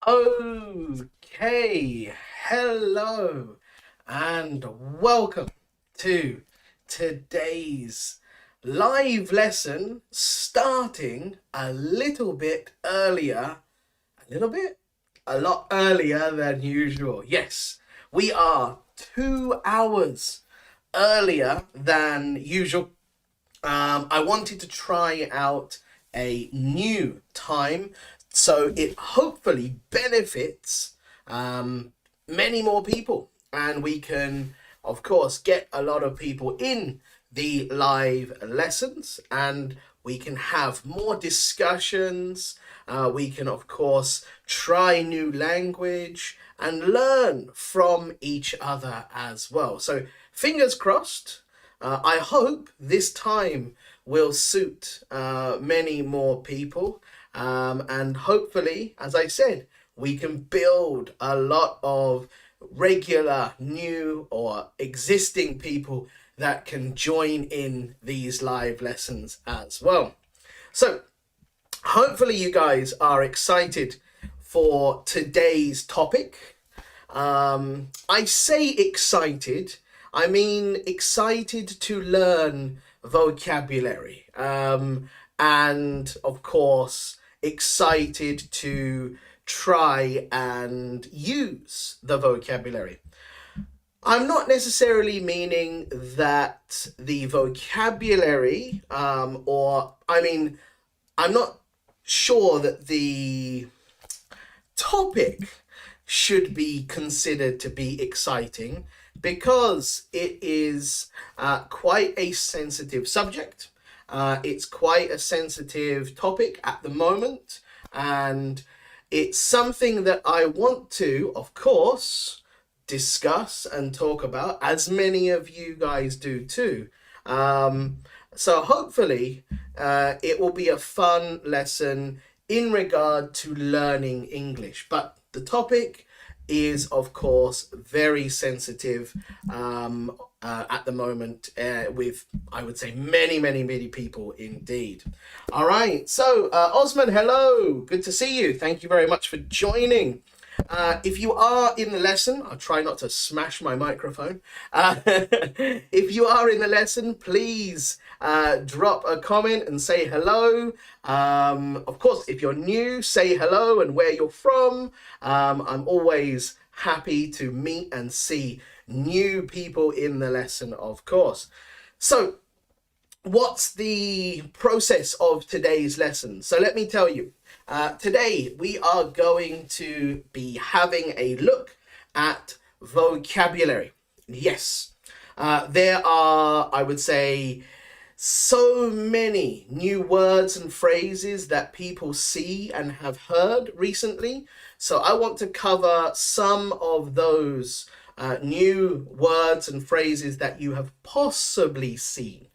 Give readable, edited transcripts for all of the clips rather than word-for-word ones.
Okay, hello and welcome to today's live lesson starting a little bit earlier, a lot earlier than usual. Yes, we are 2 hours earlier than usual. I wanted to try out a new time so it hopefully benefits many more people, and we can, of course, get a lot of people in the live lessons, and we can have more discussions. We can, of course, try new language and learn from each other as well. So, fingers crossed. I hope this time will suit many more people. And hopefully, as I said, we can build a lot of regular, new, or existing people that can join in these live lessons as well. So, hopefully, you guys are excited for today's topic. I say excited, I mean excited to learn vocabulary. And of course, excited to try and use the vocabulary. I'm not necessarily meaning that the vocabulary, I'm not sure that the topic should be considered to be exciting because it is quite a sensitive subject. It's quite a sensitive topic at the moment, and it's something that I want to, of course, discuss and talk about, as many of you guys do too. So hopefully, it will be a fun lesson in regard to learning English. But the topic is, of course, very sensitive at the moment with, I would say, many people indeed. All right. So, Osman, hello. Good to see you. Thank you very much for joining. If you are in the lesson, I'll try not to smash my microphone. If you are in the lesson, please drop a comment and say hello. Of course, if you're new, say hello and where you're from. I'm always happy to meet and see new people in the lesson, of course. So, what's the process of today's lesson? So let me tell you. Today we are going to be having a look at vocabulary. Yes, there are, I would say, so many new words and phrases that people see and have heard recently. So I want to cover some of those new words and phrases that you have possibly seen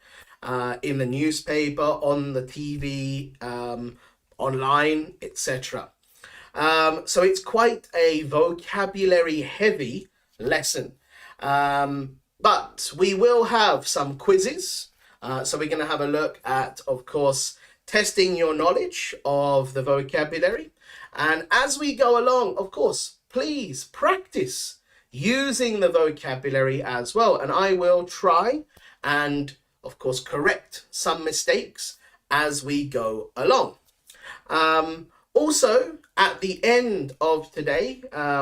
in the newspaper, on the TV, online, etc. So it's quite a vocabulary heavy lesson. But we will have some quizzes. So we're going to have a look at, of course, testing your knowledge of the vocabulary. And as we go along, of course, please practice using the vocabulary as well. And I will try and, of course, correct some mistakes as we go along. Also, at the end of today,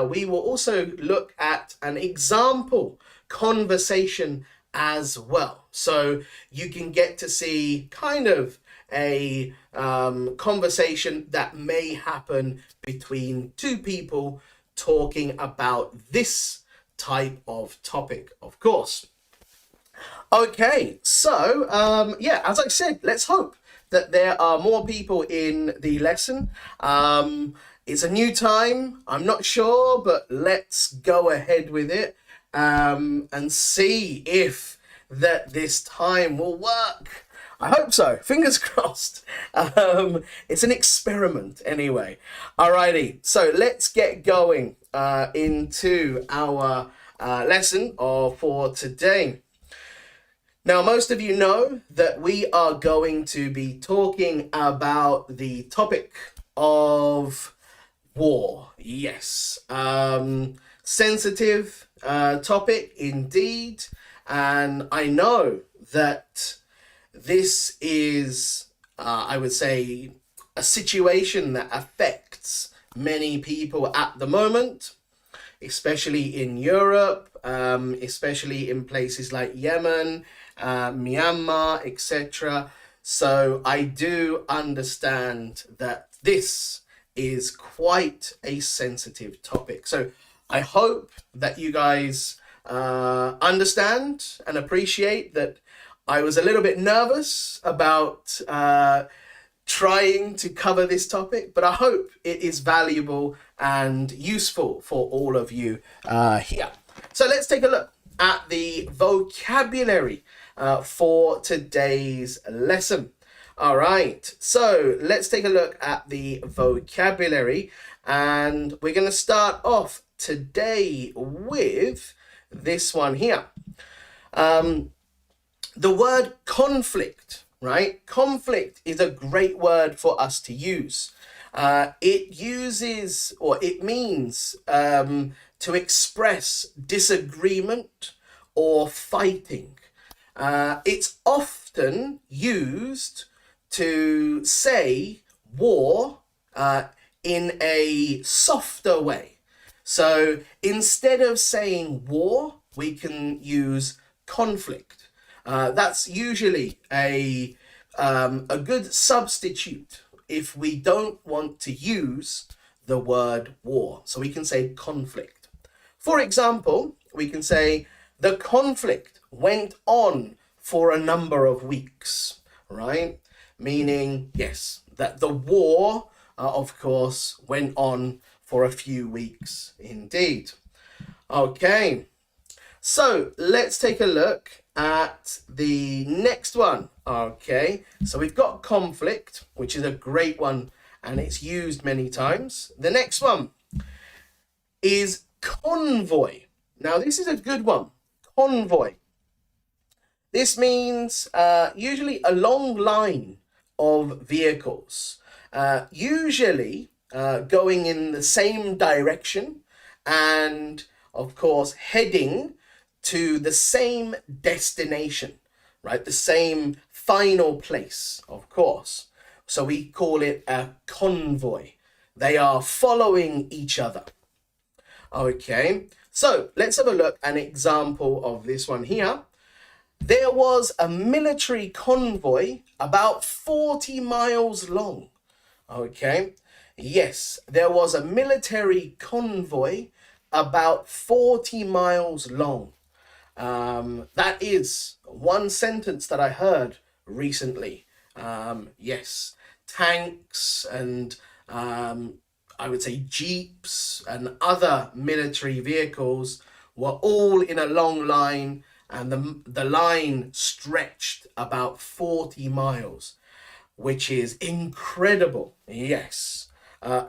we will also look at an example conversation as well. So you can get to see kind of a conversation that may happen between two people talking about this type of topic, of course. Okay, so yeah, as I said, let's hope that there are more people in the lesson. It's a new time, I'm not sure, but let's go ahead with it and see if that this time will work. I hope so. Fingers crossed. It's an experiment anyway. Alrighty, so let's get going into our lesson for today. Now, most of you know that we are going to be talking about the topic of War, yes. Sensitive topic indeed. And I know that this is, I would say, a situation that affects many people at the moment, especially in Europe, especially in places like Yemen, Myanmar, etc. So I do understand that this is quite a sensitive topic. So I hope that you guys understand and appreciate that I was a little bit nervous about trying to cover this topic, but I hope it is valuable and useful for all of you here. So let's take a look at the vocabulary for today's lesson. All right, so let's take a look at the vocabulary, and we're going to start off today with this one here. The word conflict, right? Conflict is a great word for us to use. It uses, or it means to express disagreement or fighting. It's often used to say war in a softer way. So instead of saying war, we can use conflict. That's usually a good substitute if we don't want to use the word war. So we can say conflict. For example, we can say the conflict went on for a number of weeks, right? Meaning, yes, that the war, of course, went on for a few weeks indeed. Okay, so let's take a look at the next one. Okay, so we've got conflict, which is a great one and it's used many times. The next one is convoy. Now this is a good one. Convoy. This means usually a long line of vehicles, usually going in the same direction and of course heading to the same destination, right? The same final place, of course. So we call it a convoy. They are following each other. Okay, so let's have a look at an example of this one here. There was a military convoy about 40 miles long. Okay, yes, there was a military convoy about 40 miles long. That is one sentence that I heard recently. Yes, tanks and I would say jeeps and other military vehicles were all in a long line, and the line stretched about 40 miles, which is incredible. Yes,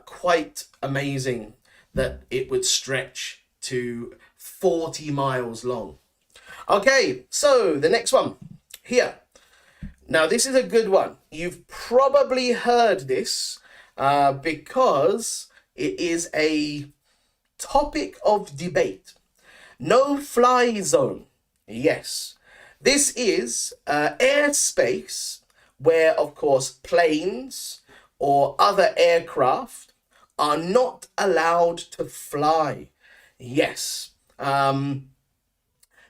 quite amazing that it would stretch to 40 miles long. Okay, so the next one here. Now, this is a good one. You've probably heard this because it is a topic of debate. No-fly zone. Yes, this is airspace where, of course, planes or other aircraft are not allowed to fly. Yes,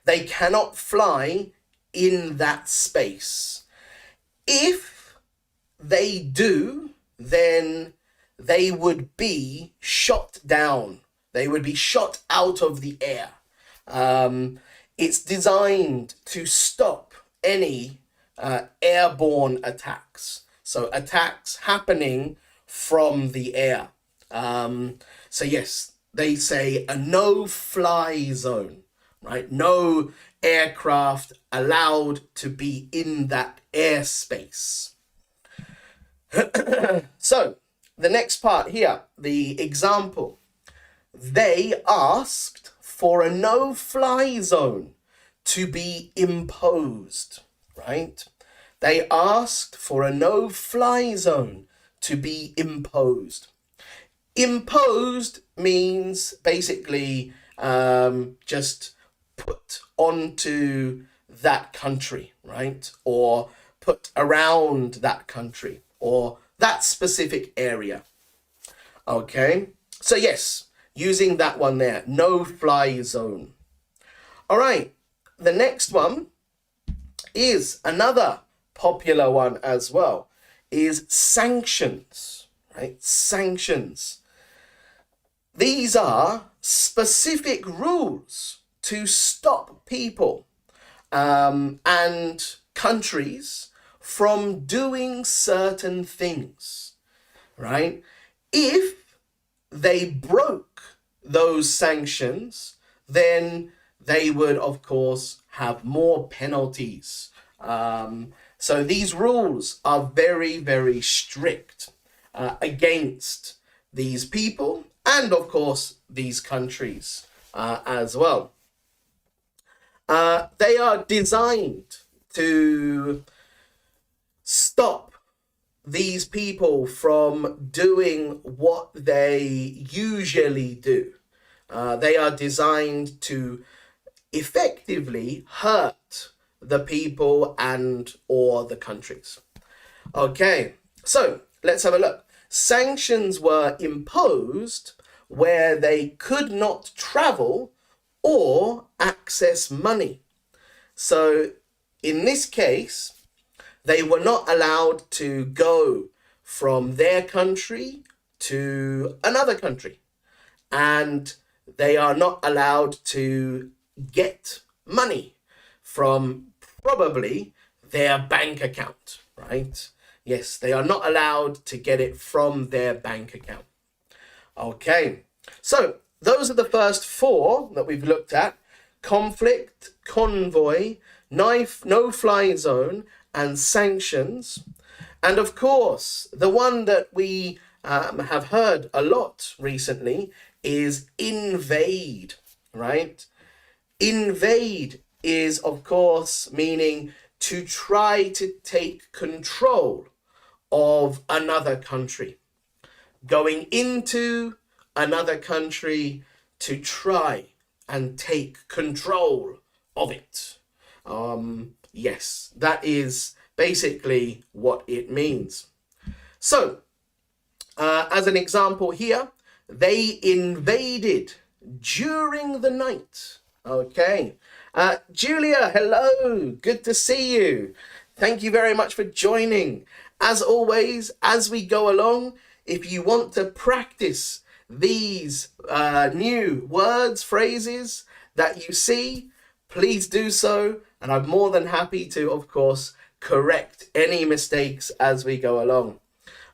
they cannot fly in that space. If they do, then they would be shot down. They would be shot out of the air. It's designed to stop any airborne attacks. So attacks happening from the air. So yes, they say a no-fly zone, right? No aircraft allowed to be in that airspace. So the next part here, the example. They asked for a no-fly zone to be imposed, right? They asked for a no-fly zone to be imposed. Imposed means basically just put onto that country, right? Or put around that country or that specific area. Okay, so yes, using that one there, no-fly zone. All right, the next one is another popular one as well, is sanctions, right? Sanctions. These are specific rules to stop people and countries from doing certain things, right? If they broke those sanctions, then they would, of course, have more penalties. So these rules are very, very strict against these people and, of course, these countries as well. They are designed to stop these people from doing what they usually do. They are designed to effectively hurt the people and or the countries. Okay, so let's have a look. Sanctions were imposed where they could not travel or access money. So in this case, they were not allowed to go from their country to another country. And they are not allowed to get money from probably their bank account, right? Yes, they are not allowed to get it from their bank account. Okay, so those are the first four that we've looked at: conflict, convoy, no-fly zone, and sanctions. And of course, the one that we have heard a lot recently is invade, right? Invade is, of course, meaning to try to take control of another country. Going into another country to try and take control of it. Yes, that is basically what it means. So, as an example here, they invaded during the night. Okay. Julia, hello. Good to see you. Thank you very much for joining. As always, as we go along, if you want to practice these new words, phrases that you see, please do so. And I'm more than happy to, of course, correct any mistakes as we go along.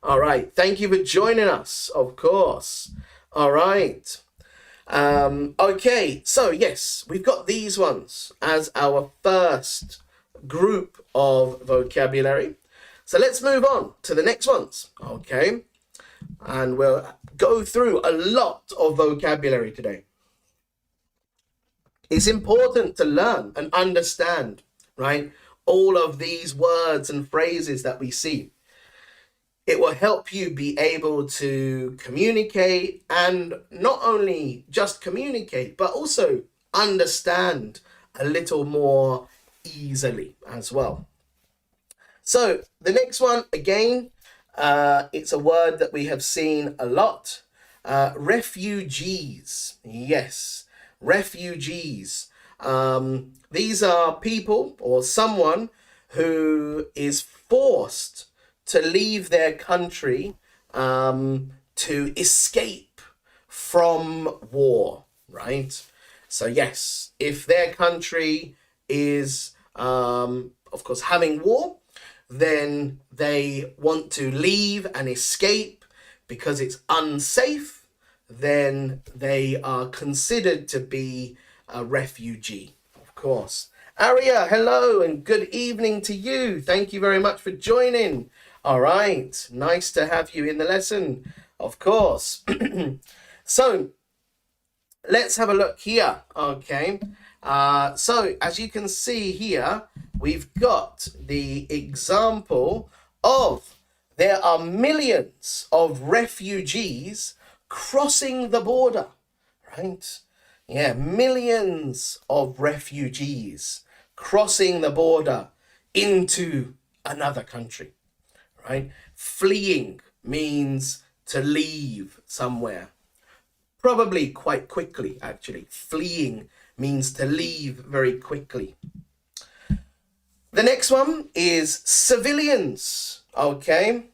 All right. Thank you for joining us, of course. All right. Okay. So, yes, we've got these ones as our first group of vocabulary. So let's move on to the next ones. Okay. And we'll go through a lot of vocabulary today. It's important to learn and understand, right, all of these words and phrases that we see. It will help you be able to communicate, and not only just communicate, but also understand a little more easily as well. So the next one, again, it's a word that we have seen a lot. Refugees. Yes, refugees. These are people or someone who is forced to leave their country to escape from war, right? So yes, if their country is, of course, having war, then they want to leave and escape because it's unsafe, then they are considered to be a refugee, of course. Aria, hello and good evening to you. Thank you very much for joining. All right, nice to have you in the lesson, of course. So let's have a look here, okay? So as you can see here, we've got the example of there are millions of refugees crossing the border, right? Yeah, millions of refugees crossing the border into another country, right? Fleeing means to leave somewhere, probably quite quickly, actually. Fleeing means to leave very quickly. The next one is civilians, okay?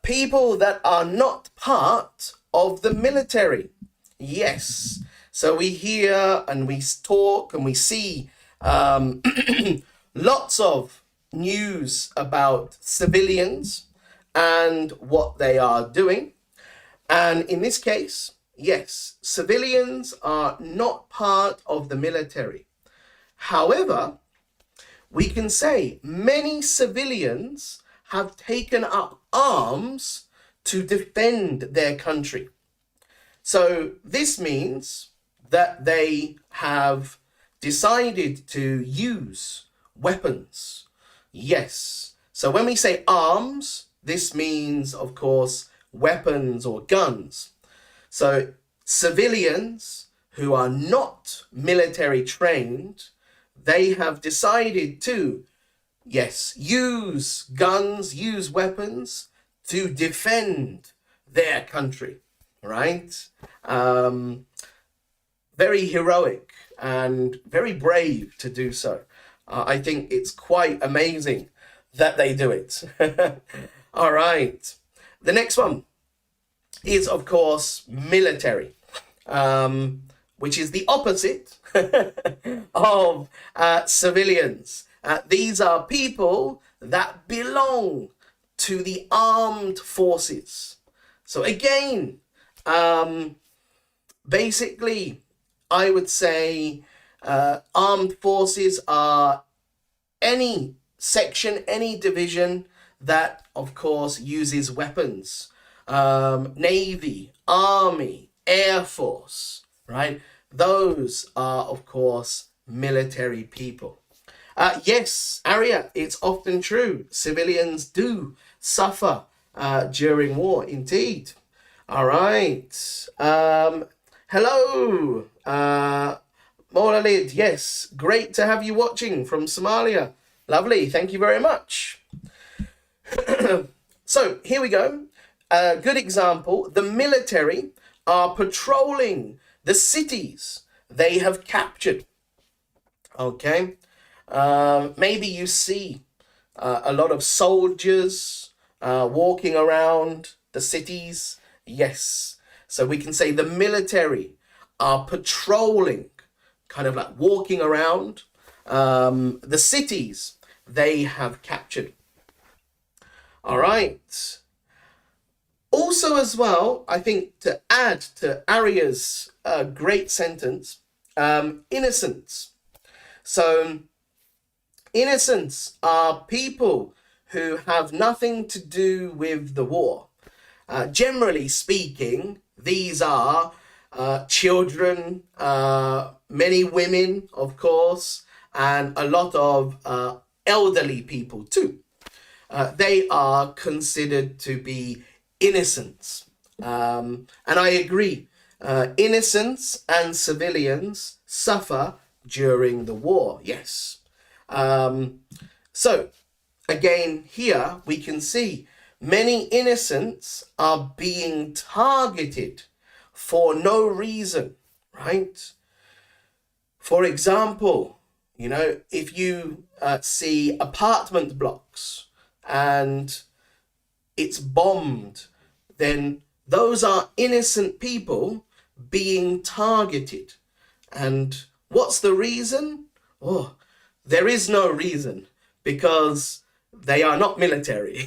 People that are not part of the military. Yes. So we hear and we talk and we see lots of news about civilians and what they are doing. And in this case, yes, civilians are not part of the military. However, we can say many civilians have taken up arms to defend their country. So this means that they have decided to use weapons. Yes. So when we say arms, this means, of course, weapons or guns. So civilians who are not military trained, they have decided to, yes, use guns, use weapons to defend their country, right? Very heroic and very brave to do so. I think it's quite amazing that they do it. All right. The next one is, of course, military, which is the opposite of civilians. These are people that belong to the armed forces. So again, basically, I would say armed forces are any section, any division that, of course, uses weapons. Navy, Army, Air Force, right? Those are, of course, military people. Yes, Arya, it's often true. Civilians do suffer during war, indeed. All right. Hello, Molalid. Yes, great to have you watching from Somalia. Lovely. Thank you very much. So here we go. A good example. The military are patrolling the cities they have captured. Okay. Maybe you see a lot of soldiers walking around the cities. Yes. So we can say the military are patrolling, kind of like walking around the cities they have captured. All right. Also as well, I think to add to Arya's great sentence, innocents. So innocents are people who have nothing to do with the war. Generally speaking, these are children, many women, of course, and a lot of elderly people too. They are considered to be innocents. And I agree, innocents and civilians suffer during the war, yes. So, again, here we can see many innocents are being targeted for no reason, right? For example, you know, if you see apartment blocks and it's bombed, then those are innocent people being targeted. And what's the reason? Oh, there is no reason, because they are not military.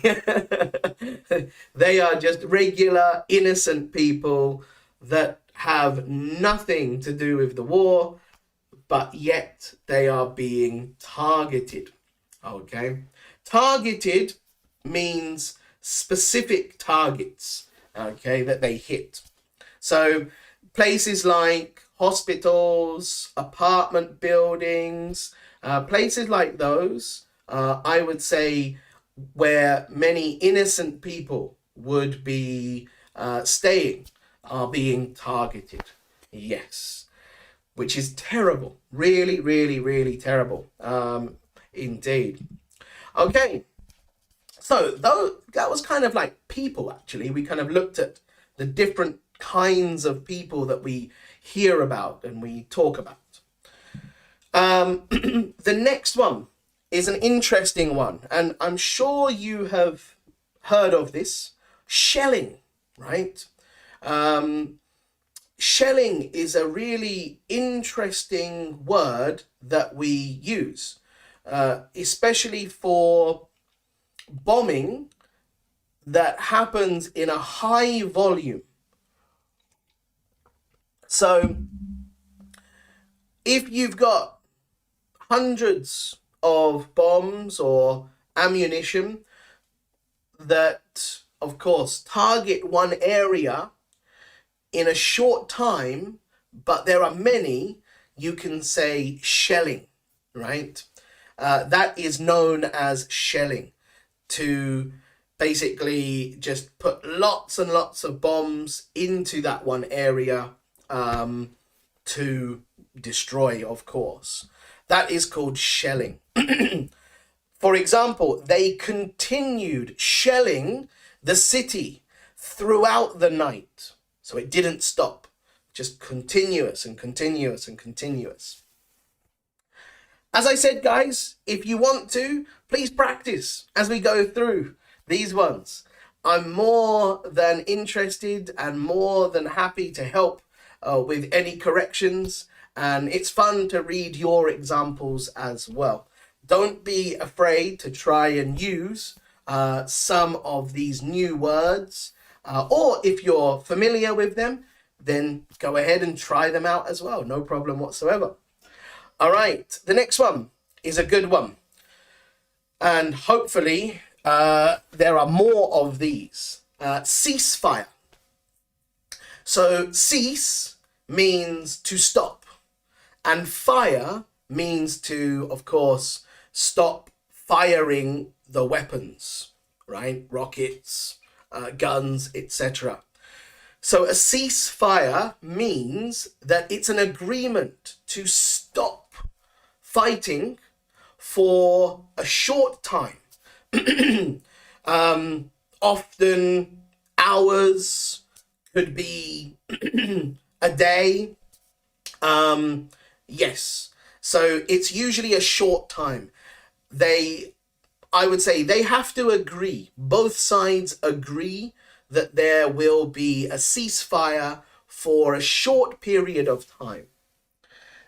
They are just regular, innocent people that have nothing to do with the war, but yet they are being targeted. Okay? Targeted means specific targets, okay, that they hit. So places like hospitals, apartment buildings, places like those, I would say, where many innocent people would be staying. are being targeted. Yes, which is terrible. Really, really, really terrible. Indeed. Okay, so though that was kind of like people, actually. We kind of looked at the different kinds of people that we hear about and we talk about. The next one is an interesting one, and I'm sure you have heard of this. Shelling, right? Shelling is a really interesting word that we use, especially for bombing that happens in a high volume. So if you've got hundreds of bombs or ammunition that, of course, target one area in a short time, but there are many, you can say shelling, right? That is known as shelling, to basically just put lots and lots of bombs into that one area to destroy, of course. That is called shelling. For example, they continued shelling the city throughout the night. So it didn't stop, just continuous and continuous and continuous. As I said, guys, if you want to, please practice as we go through these ones. I'm more than interested and more than happy to help with any corrections. And it's fun to read your examples as well. Don't be afraid to try and use some of these new words. Or if you're familiar with them, then go ahead and try them out as well. No problem whatsoever. All right, the next one is a good one. And hopefully there are more of these. Ceasefire. So cease means to stop. And fire means to, of course, stop firing the weapons, right? Rockets, guns, etc. So a ceasefire means that it's an agreement to stop fighting for a short time, often hours, could be a day. Yes, so it's usually a short time. I would say they have to agree, both sides agree that there will be a ceasefire for a short period of time.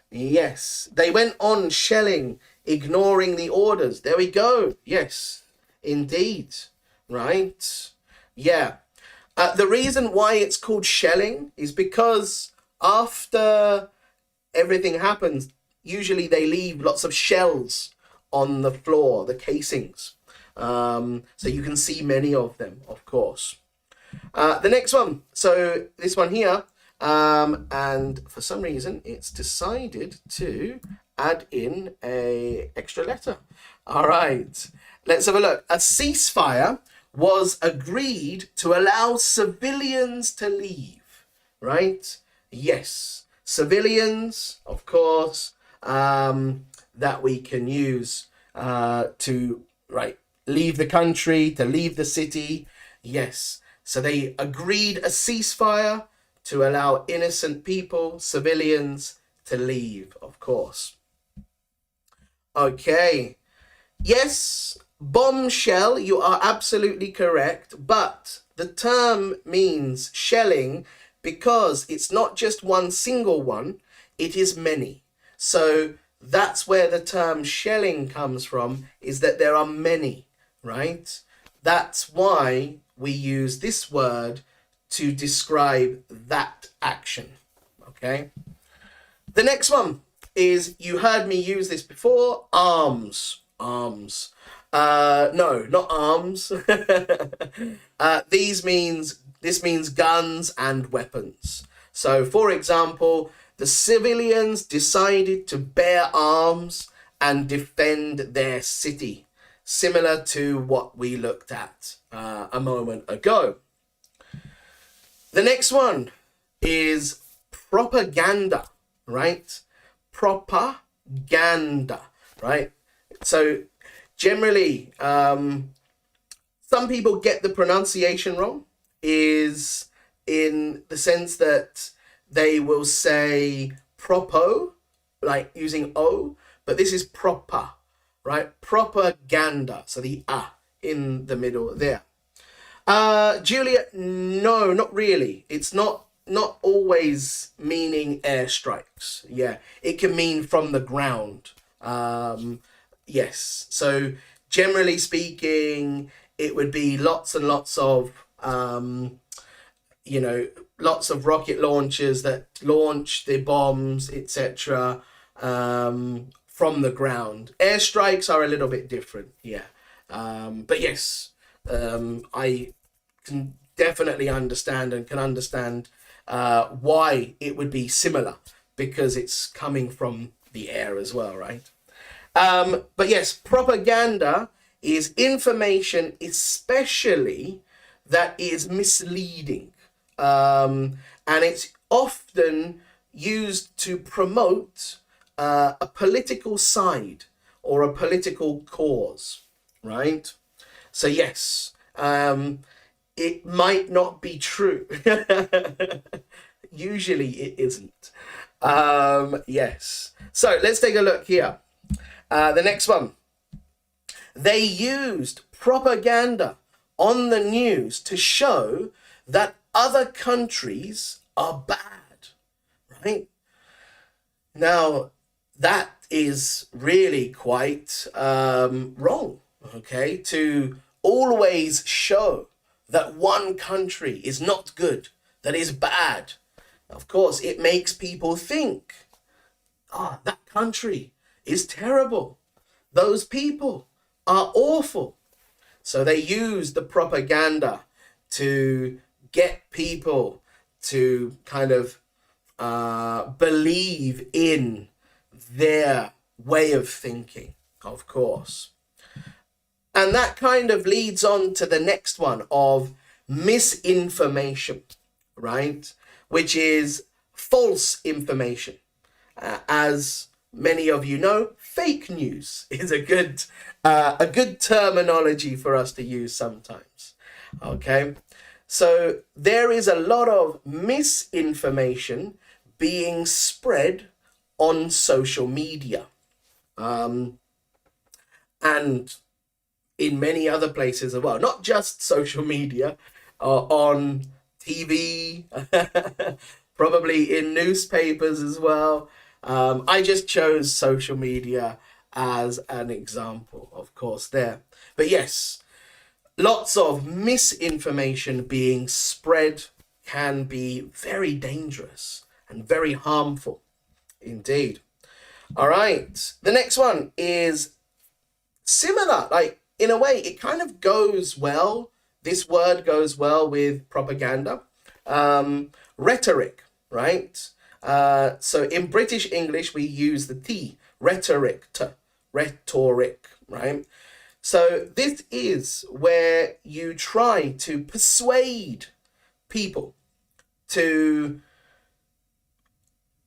Yes, they went on shelling, ignoring the orders. There we go. Yes, indeed. Right? Yeah. The reason why it's called shelling is because after everything happens, usually they leave lots of shells on the floor, the casings. So you can see many of them, of course. The next one, so this one here, and for some reason it's decided to add in a extra letter. All right, let's have a look. A ceasefire was agreed to allow civilians to leave, right? Yes, civilians, of course, that we can use to, right, leave the country, to leave the city. Yes. So they agreed a ceasefire to allow innocent people, civilians, to leave, of course. Okay. Yes, bombshell, you are absolutely correct, but the term means shelling because it's not just one single one, it is many. So that's where the term shelling comes from, is that there are many, right? That's why we use this word to describe that action, okay? The next one is, you heard me use this before, arms. No, not arms. This means guns and weapons. So, for example, the civilians decided to bear arms and defend their city, similar to what we looked at a moment ago. The next one, is propaganda, right? Propaganda, right? So generally, some people get the pronunciation wrong, is in the sense that they will say propo, like using O, but this is proper, right? Propaganda. So the A in the middle there. Julia, no, not really. It's not always meaning airstrikes. Yeah, it can mean from the ground. Yes. So generally speaking, it would be lots and lots of lots of rocket launchers that launch the bombs, etc. From the ground. Airstrikes are a little bit different. Yeah. But yes, I can definitely understand and can understand why it would be similar, because it's coming from the air as well, right? But yes, propaganda is information, especially that is misleading. And it's often used to promote a political side or a political cause, right? So yes, it might not be true. Usually it isn't. Yes. So let's take a look here. The next one. They used propaganda on the news to show that other countries are bad, right? Now, that is really quite wrong, okay? To always show that one country is not good, that is bad. Of course, it makes people think, that country is terrible. Those people are awful. So they use the propaganda to get people to kind of believe in their way of thinking, of course. And that kind of leads on to the next one of misinformation, right? Which is false information. As many of you know, fake news is a good terminology for us to use sometimes. Okay, so there is a lot of misinformation being spread on social media, and in many other places as well. Not just social media, on TV, probably in newspapers as well. I just chose social media as an example, of course, there. But yes, lots of misinformation being spread can be very dangerous and very harmful indeed. All right, the next one is similar, like in a way it kind of goes well, this word goes well with propaganda. Rhetoric, right? So in British English we use the T, rhetoric, rhetoric, right? So this is where you try to persuade people to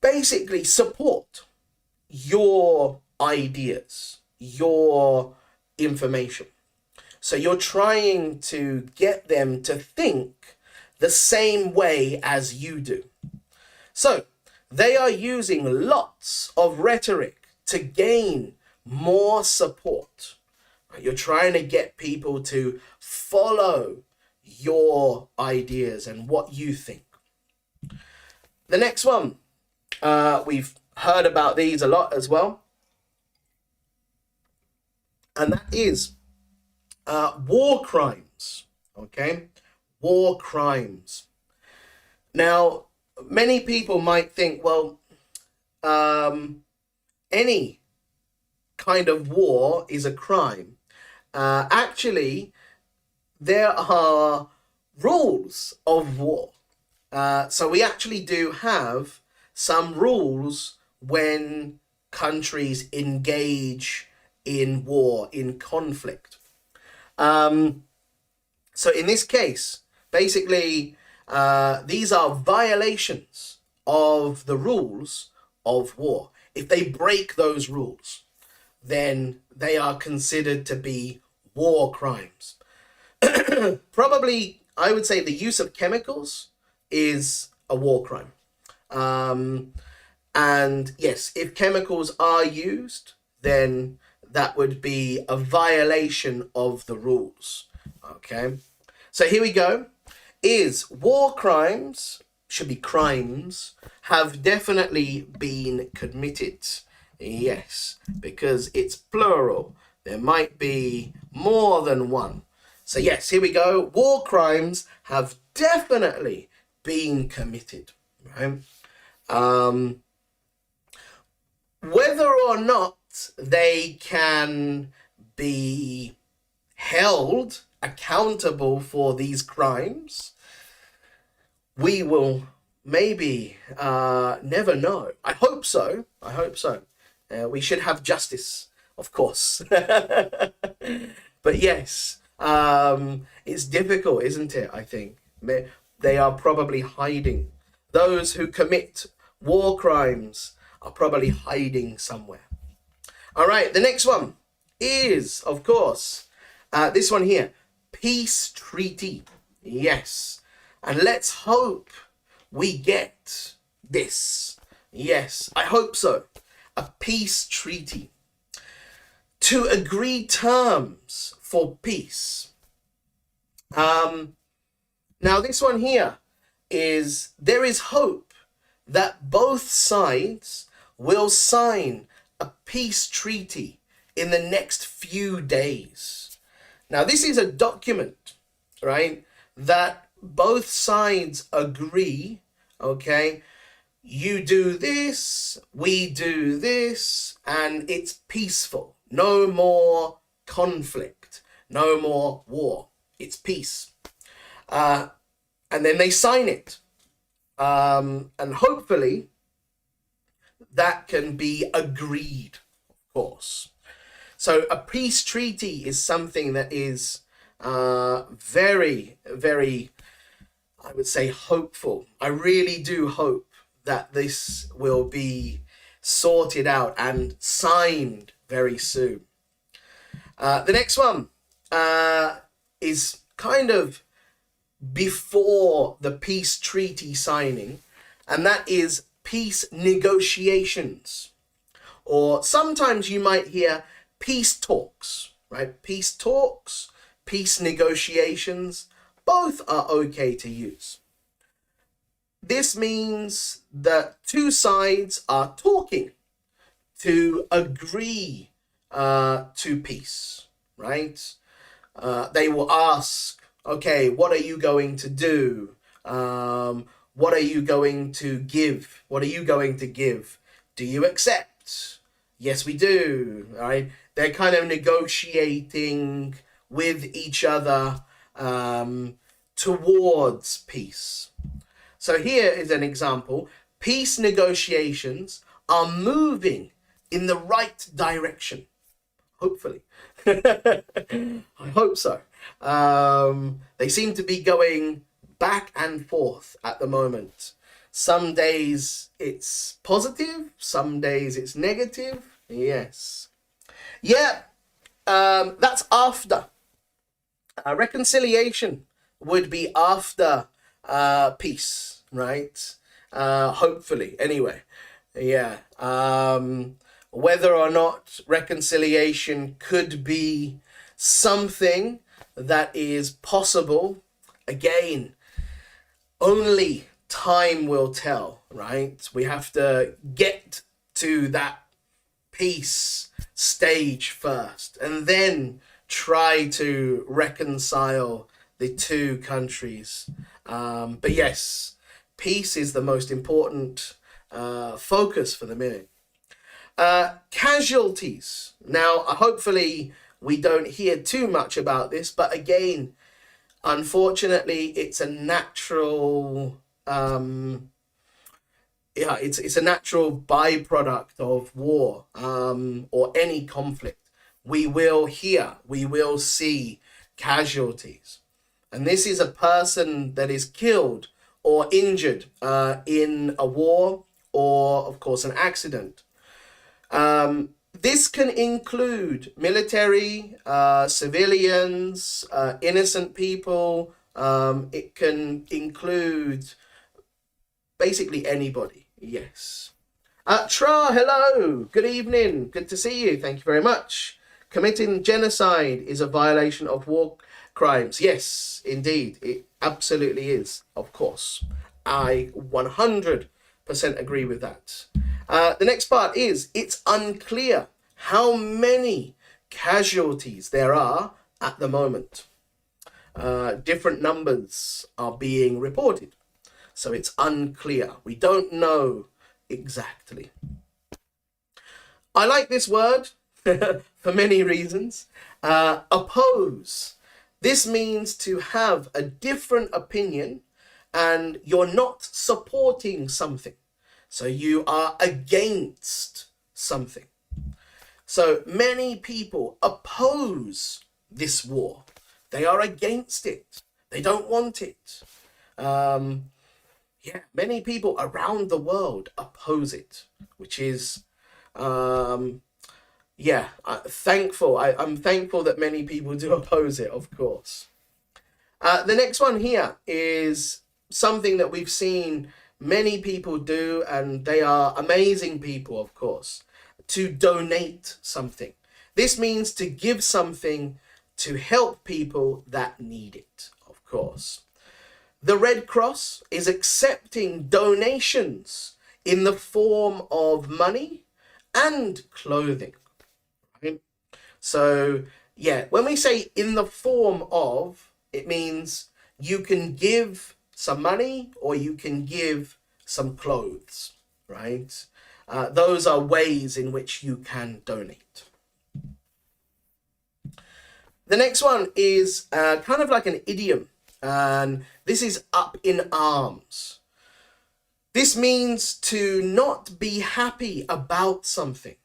basically support your ideas, your information. So you're trying to get them to think the same way as you do. So they are using lots of rhetoric to gain more support. You're trying to get people to follow your ideas and what you think. The next one, we've heard about these a lot as well, and that is war crimes. Okay, war crimes. Now, many people might think, well, any kind of war is a crime. Actually, there are rules of war. So we actually do have some rules when countries engage in war, in conflict. So in this case, basically, these are violations of the rules of war. If they break those rules, then they are considered to be war crimes. Probably, I would say the use of chemicals is a war crime. And yes, if chemicals are used, then that would be a violation of the rules. Okay, so here we go. Is war crimes, should be crimes, have definitely been committed. Yes, because it's plural. There might be more than one. So yes, here we go. War crimes have definitely been committed, right? Whether or not they can be held accountable for these crimes, we will maybe never know. I hope so. I hope so. We should have justice, of course. But yes, it's difficult, isn't it? I think they are probably hiding. Those who commit war crimes are probably hiding somewhere. All right, the next one is, of course, this one here, peace treaty. Yes, and let's hope we get this. Yes, I hope so. A peace treaty. To agree terms for peace. Now this one here is, there is hope that both sides will sign a peace treaty in the next few days. Now this is a document, right, that both sides agree, okay, you do this, we do this, and it's peaceful. No more conflict, no more war. It's peace. And then they sign it. And hopefully that can be agreed, of course. So a peace treaty is something that is very, very, I would say, hopeful. I really do hope that this will be sorted out and signed very soon. The next one is kind of before the peace treaty signing, and that is peace negotiations. Or sometimes you might hear peace talks, right? Peace talks, peace negotiations, both are okay to use. This means that two sides are talking to agree to peace, right? They will ask, okay, what are you going to do? What are you going to give? What are you going to give? Do you accept? Yes, we do, right? They're kind of negotiating with each other towards peace. So here is an example. Peace negotiations are moving in the right direction. Hopefully. I hope so. They seem to be going back and forth at the moment. Some days it's positive, some days it's negative. Yes. Yeah, that's after. Reconciliation would be after peace, right? Hopefully, anyway. Yeah. Whether or not reconciliation could be something that is possible, again, only time will tell, right? We have to get to that peace stage first and then try to reconcile the two countries. But yes, peace is the most important focus for the minute. Casualties. Now, hopefully we don't hear too much about this, but again, unfortunately, it's a natural, it's a natural byproduct of war or any conflict. We will see casualties. And this is a person that is killed or injured in a war or, of course, an accident. This can include military, civilians, innocent people. It can include basically anybody. Yes. Tra, hello. Good evening. Good to see you. Thank you very much. Committing genocide is a violation of war crimes. Yes, indeed. It absolutely is, of course. I 100% agree with that. The next part is, it's unclear how many casualties there are at the moment. Different numbers are being reported. So it's unclear. We don't know exactly. I like this word for many reasons. Oppose. This means to have a different opinion and you're not supporting something. So you are against something. So many people oppose this war. They are against it. They don't want it. Many people around the world oppose it, which is, thankful. I'm thankful that many people do oppose it, of course. The next one here is something that we've seen many people do, and they are amazing people, of course, to donate something. This means to give something to help people that need it, of course. The Red Cross is accepting donations in the form of money and clothing. Right? So, when we say in the form of, it means you can give some money or you can give some clothes, right? Those are ways in which you can donate. The next one is kind of like an idiom, and this is up in arms. This means to not be happy about something,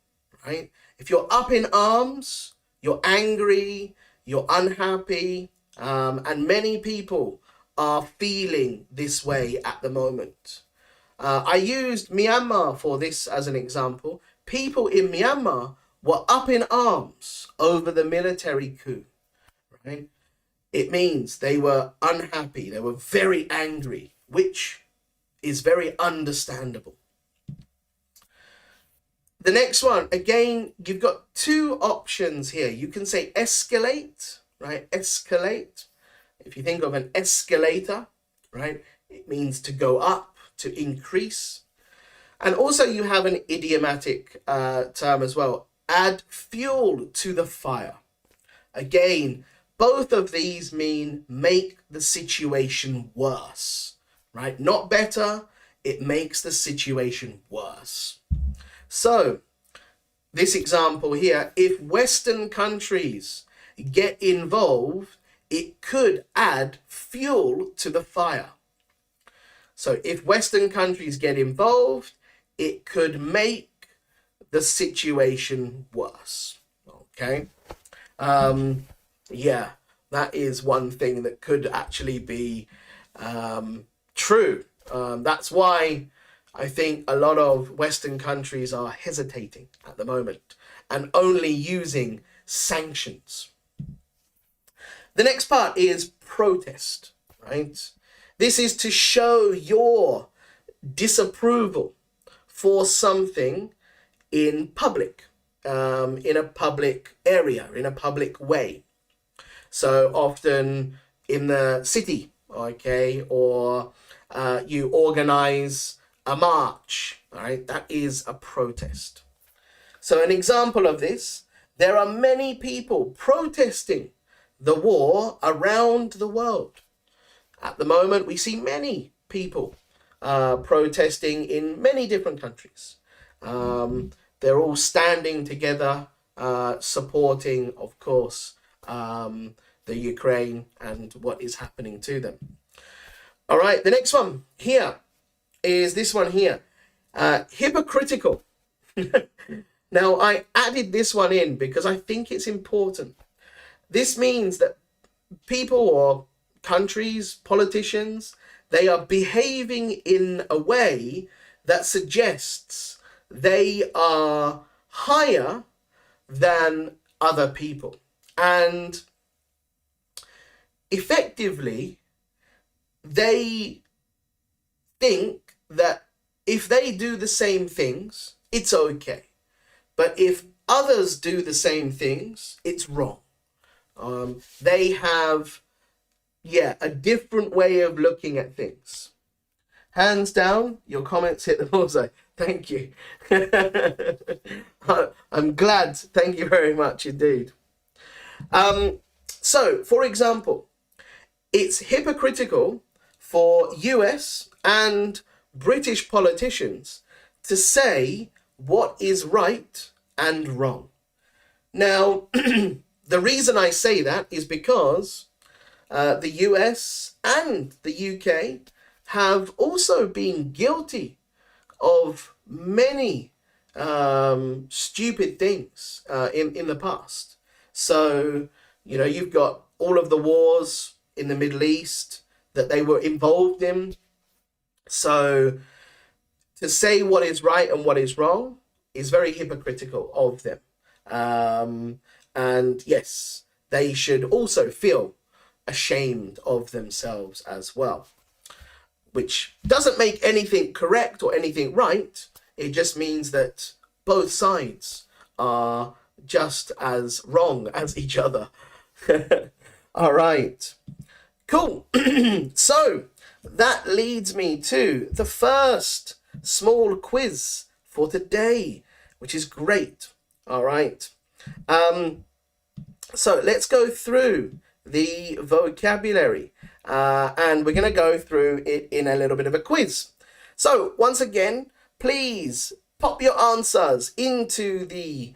right? If you're up in arms, you're angry, you're unhappy, and many people are feeling this way at the moment. I used Myanmar for this as an example. People in Myanmar were up in arms over the military coup, right? It means they were unhappy, they were very angry, which is very understandable. The next one, again, you've got two options here. You can say escalate, right? Escalate. If you think of an escalator, right? It means to go up, to increase. And also you have an idiomatic term as well. Add fuel to the fire. Again, both of these mean make the situation worse, right? Not better, it makes the situation worse. So, this example here, if Western countries get involved, it could add fuel to the fire. So, if Western countries get involved, it could make the situation worse, okay? That is one thing that could actually be true. That's why I think a lot of Western countries are hesitating at the moment and only using sanctions. The next part is protest, right? This is to show your disapproval for something in public, in a public area, in a public way. So often in the city, okay, or you organize a march, right? That is a protest. So an example of this, there are many people protesting the war around the world. At the moment, we see many people protesting in many different countries. They're all standing together, supporting, of course, the Ukraine and what is happening to them. All right, the next one here is this one here. Hypocritical. Now, I added this one in because I think it's important. This means that people or countries, politicians, they are behaving in a way that suggests they are higher than other people. And effectively, they think that if they do the same things, it's okay. But if others do the same things, it's wrong. They have, a different way of looking at things. Hands down, your comments hit the bullseye. Thank you. I'm glad. Thank you very much indeed. So, for example, it's hypocritical for US and British politicians to say what is right and wrong. Now, the reason I say that is because the US and the UK have also been guilty of many stupid things in the past. So, you've got all of the wars in the Middle East that they were involved in. So to say what is right and what is wrong is very hypocritical of them. And yes, they should also feel ashamed of themselves as well, which doesn't make anything correct or anything right. It just means that both sides are just as wrong as each other. All right. Cool. So that leads me to the first small quiz for today, which is great. All right. So let's go through the vocabulary and we're going to go through it in a little bit of a quiz. So once again, please pop your answers into the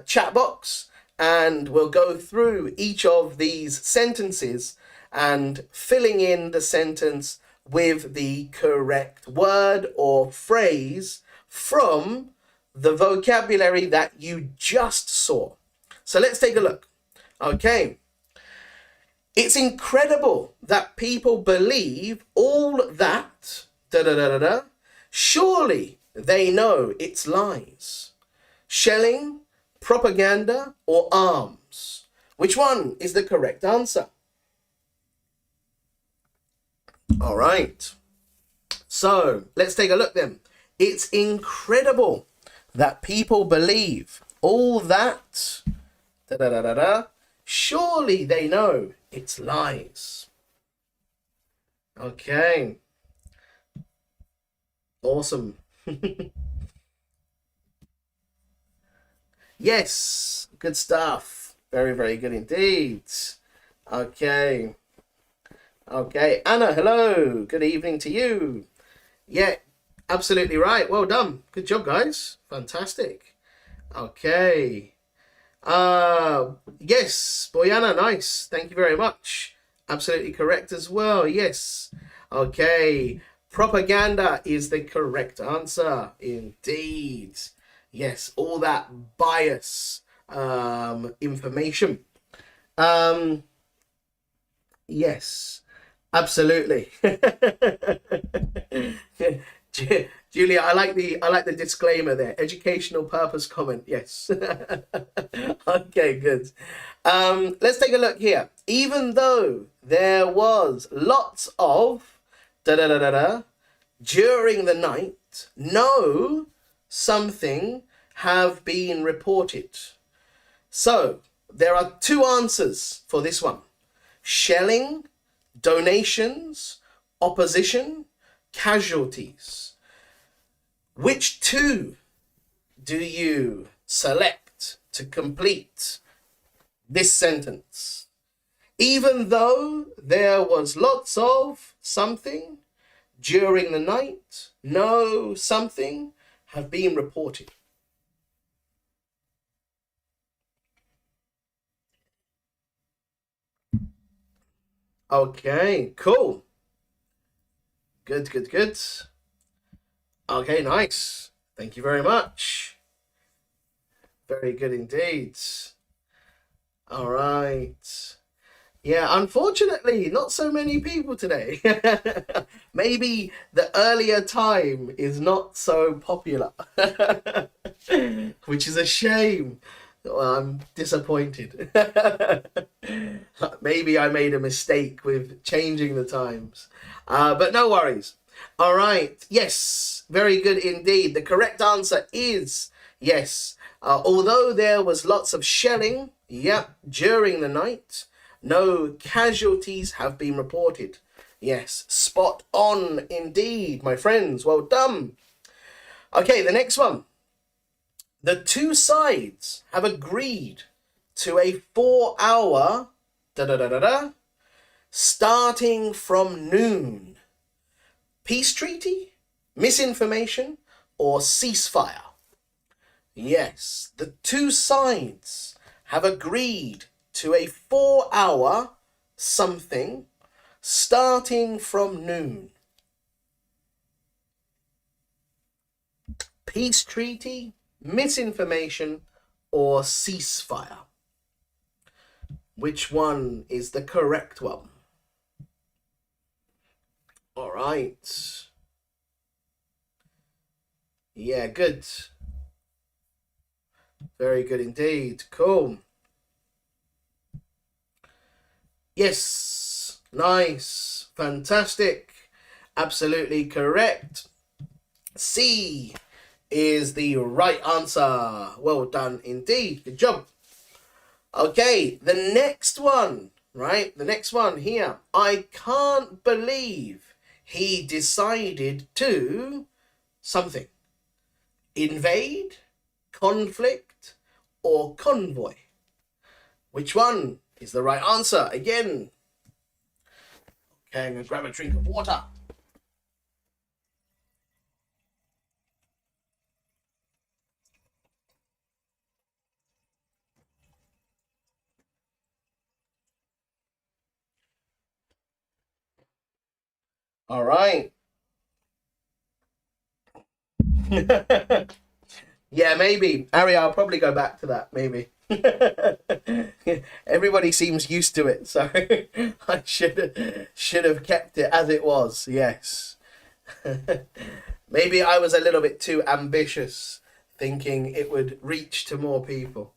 chat box and we'll go through each of these sentences and filling in the sentence with the correct word or phrase from the vocabulary that you just saw. So let's take a look. Okay. It's incredible that people believe all that, surely they know it's lies. Shelling, propaganda, or arms? Which one is the correct answer? All right. So let's take a look then. It's incredible that people believe all that, surely they know it's lies. Okay. Awesome. Yes, good stuff. Very, very good indeed. Okay. Okay, Anna, hello. Good evening to you. Yeah, absolutely right. Well done. Good job, guys. Fantastic. Okay. Yes, Boyana, nice. Thank you very much. Absolutely correct as well. Yes. Okay. Propaganda is the correct answer. Indeed. Yes, all that bias information. Yes. Absolutely. Julia, I like the disclaimer there. Educational purpose comment. Yes. Okay, good. Let's take a look here. Even though there was lots of during the night, no something have been reported. So there are two answers for this one. Shelling, donations, opposition, casualties. Which two do you select to complete this sentence? Even though there was lots of something during the night, no something have been reported. Okay, cool. Good, good, good. Okay, nice. Thank you very much. Very good indeed. All right. Yeah, unfortunately, not so many people today. Maybe the earlier time is not so popular, which is a shame. Well, I'm disappointed. Maybe I made a mistake with changing the times. But no worries. All right. Yes, very good indeed. The correct answer is yes. Although there was lots of shelling, during the night, no casualties have been reported. Yes, spot on indeed, my friends. Well done. Okay, the next one. The two sides have agreed to a 4-hour starting from noon peace treaty, misinformation, or ceasefire. Yes, the two sides have agreed to a 4-hour something starting from noon. Peace treaty, misinformation, or ceasefire. Which one is the correct one? All right. Yeah, good. Very good indeed. Cool. Yes. Nice. Fantastic. Absolutely correct. C is the right answer. Well done indeed. Good job. Okay, the next one, right? The next one here. I can't believe he decided to something. Invade, conflict, or convoy. Which one is the right answer? Again. Okay, I'm going to grab a drink of water. All right. Yeah, maybe. Ari, I'll probably go back to that, maybe. Everybody seems used to it, so I should have kept it as it was. Yes. Maybe I was a little bit too ambitious, thinking it would reach to more people.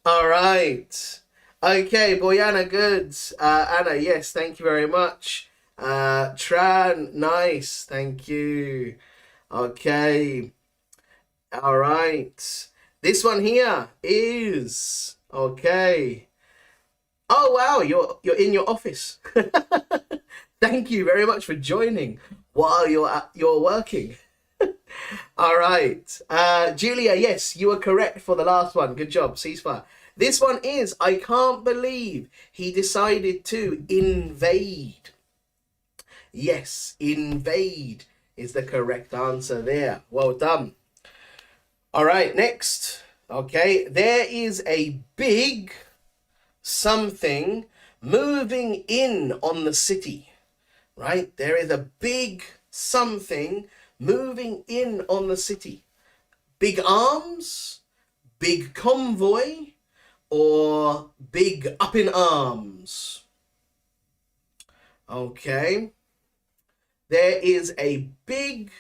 All right. Okay, Boyana, good. Anna, yes, thank you very much. Tran, nice, thank you. Okay. All right. This one here is okay. Oh wow, you're in your office. Thank you very much for joining while you're working. All right. Julia, yes, you were correct for the last one. Good job. Ceasefire. This one is I can't believe he decided to invade. Yes, invade is the correct answer there. Well done. All right, next. Okay, there is a big something moving in on the city, right? There is a big something moving in on the city. Big arms, big convoy, or big up in arms. Okay. There is a big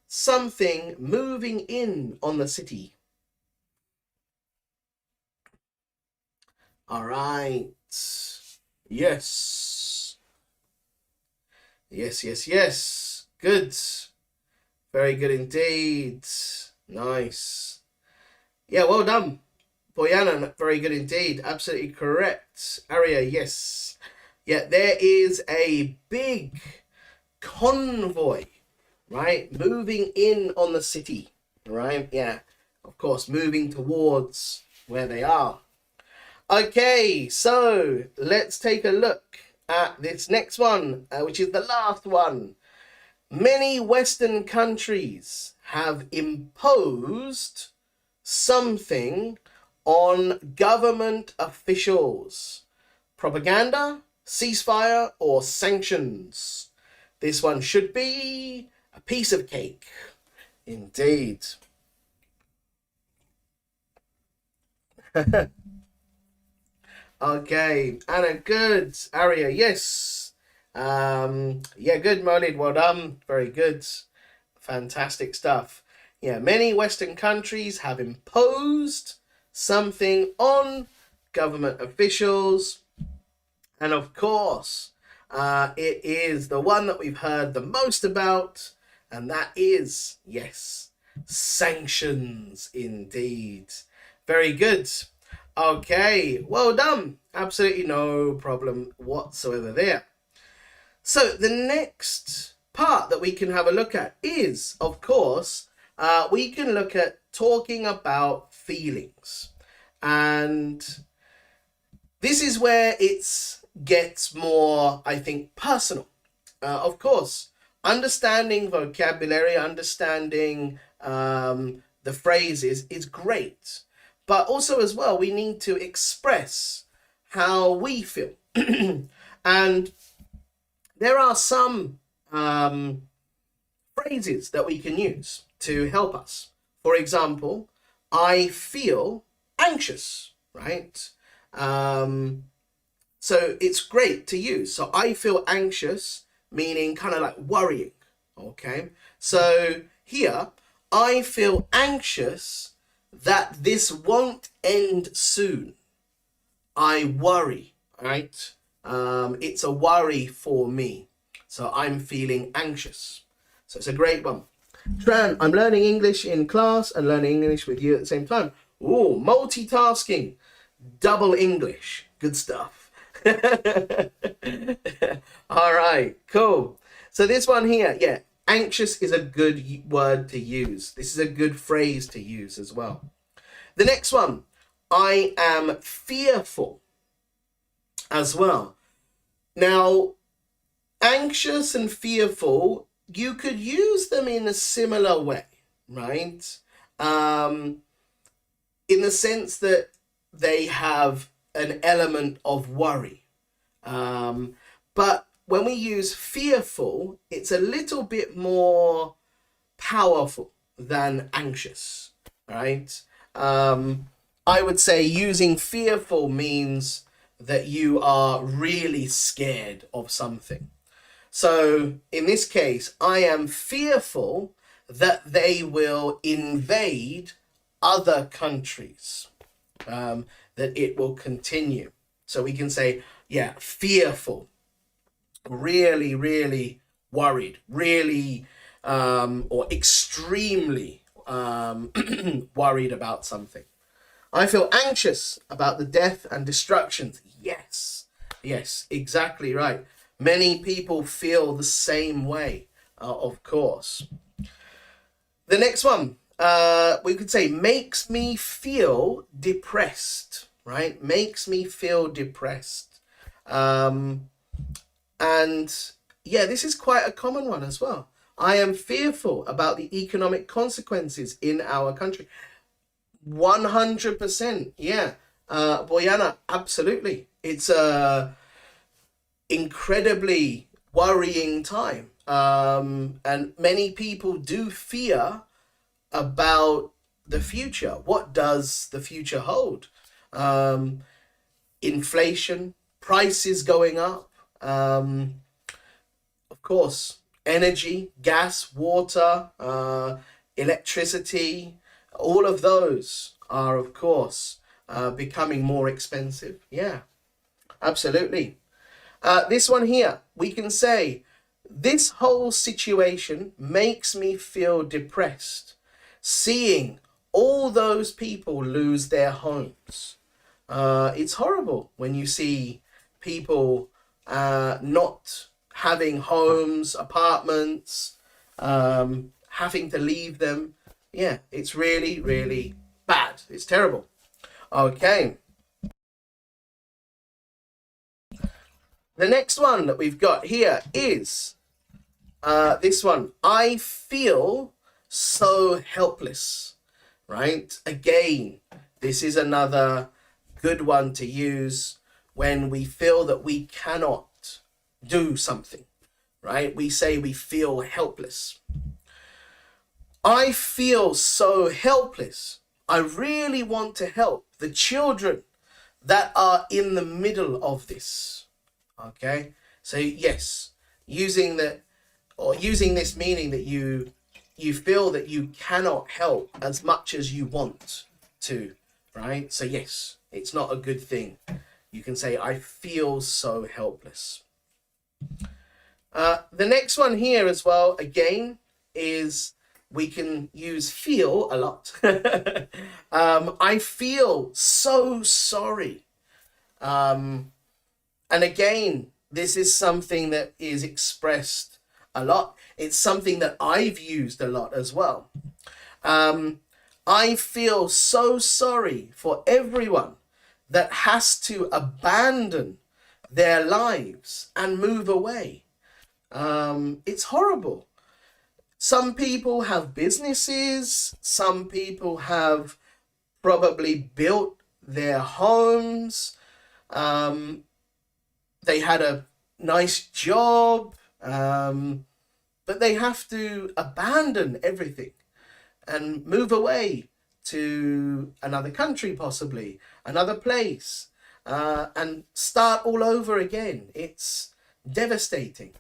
something moving in on the city. All right. Yes. Yes, yes, yes. Good. Very good indeed. Nice. Yeah, well done. Boyana, very good indeed. Absolutely correct. Aria, yes. Yeah, there is a big convoy, right? Moving in on the city, right? Yeah, of course, moving towards where they are. Okay, so let's take a look at this next one, which is the last one. Many Western countries have imposed something on government officials. Propaganda, ceasefire, or sanctions. This one should be a piece of cake. Indeed. Okay, Anna, good. Aria, yes. Yeah, good, Molid. Well done. Very good. Fantastic stuff. Yeah, many Western countries have imposed something on government officials. And of course, it is the one that we've heard the most about. And that is, yes, sanctions indeed. Very good. Okay, well done. Absolutely no problem whatsoever there. So the next part that we can have a look at is, of course, we can look at talking about feelings. And this is where it gets more, I think, personal. Of course, understanding vocabulary, understanding the phrases is great. But also as well, we need to express how we feel. And there are some phrases that we can use to help us. For example, I feel anxious, right? So it's great to use. So I feel anxious, meaning kind of like worrying, okay? So here, I feel anxious that this won't end soon. I worry, right? It's a worry for me. So I'm feeling anxious. So it's a great one. Tran, I'm learning English in class and learning English with you at the same time. Ooh, multitasking, double English. Good stuff. All right, cool. So this one here, yeah, anxious is a good word to use. This is a good phrase to use as well. The next one, I am fearful as well. Now, anxious and fearful, you could use them in a similar way, right? In the sense that they have an element of worry. But when we use fearful, it's a little bit more powerful than anxious, right? I would say using fearful means that you are really scared of something. So in this case, I am fearful that they will invade other countries, that it will continue. So we can say, yeah, fearful, really, really worried, really, or extremely worried about something. I feel anxious about the death and destruction. Yes, yes, exactly right. Many people feel the same way, of course. The next one, we could say makes me feel depressed, right? Makes me feel depressed. And yeah, this is quite a common one as well. I am fearful about the economic consequences in our country. 100%, yeah. Boyana, absolutely. It's a incredibly worrying time. And many people do fear about the future. What does the future hold? Inflation, prices going up, of course, energy, gas, water, electricity, all of those are, of course, becoming more expensive. Yeah, absolutely. This one here, we can say, this whole situation makes me feel depressed, seeing all those people lose their homes. It's horrible when you see people not having homes, apartments, having to leave them. Yeah, it's really, really bad. It's terrible. Okay. The next one that we've got here is this one. I feel so helpless, right? Again, this is another good one to use when we feel that we cannot do something, right? We say we feel helpless. I feel so helpless. I really want to help the children that are in the middle of this. Okay, So yes, using this meaning that you feel that you cannot help as much as you want to, right? So yes, it's not a good thing. You can say, I feel so helpless. The next one here as well, again, is we can use feel a lot. I feel so sorry. And again, this is something that is expressed a lot. It's something that I've used a lot as well. I feel so sorry for everyone that has to abandon their lives and move away. It's horrible. Some people have businesses, some people have probably built their homes, they had a nice job, but they have to abandon everything and move away to another country, possibly another place, and start all over again. It's devastating.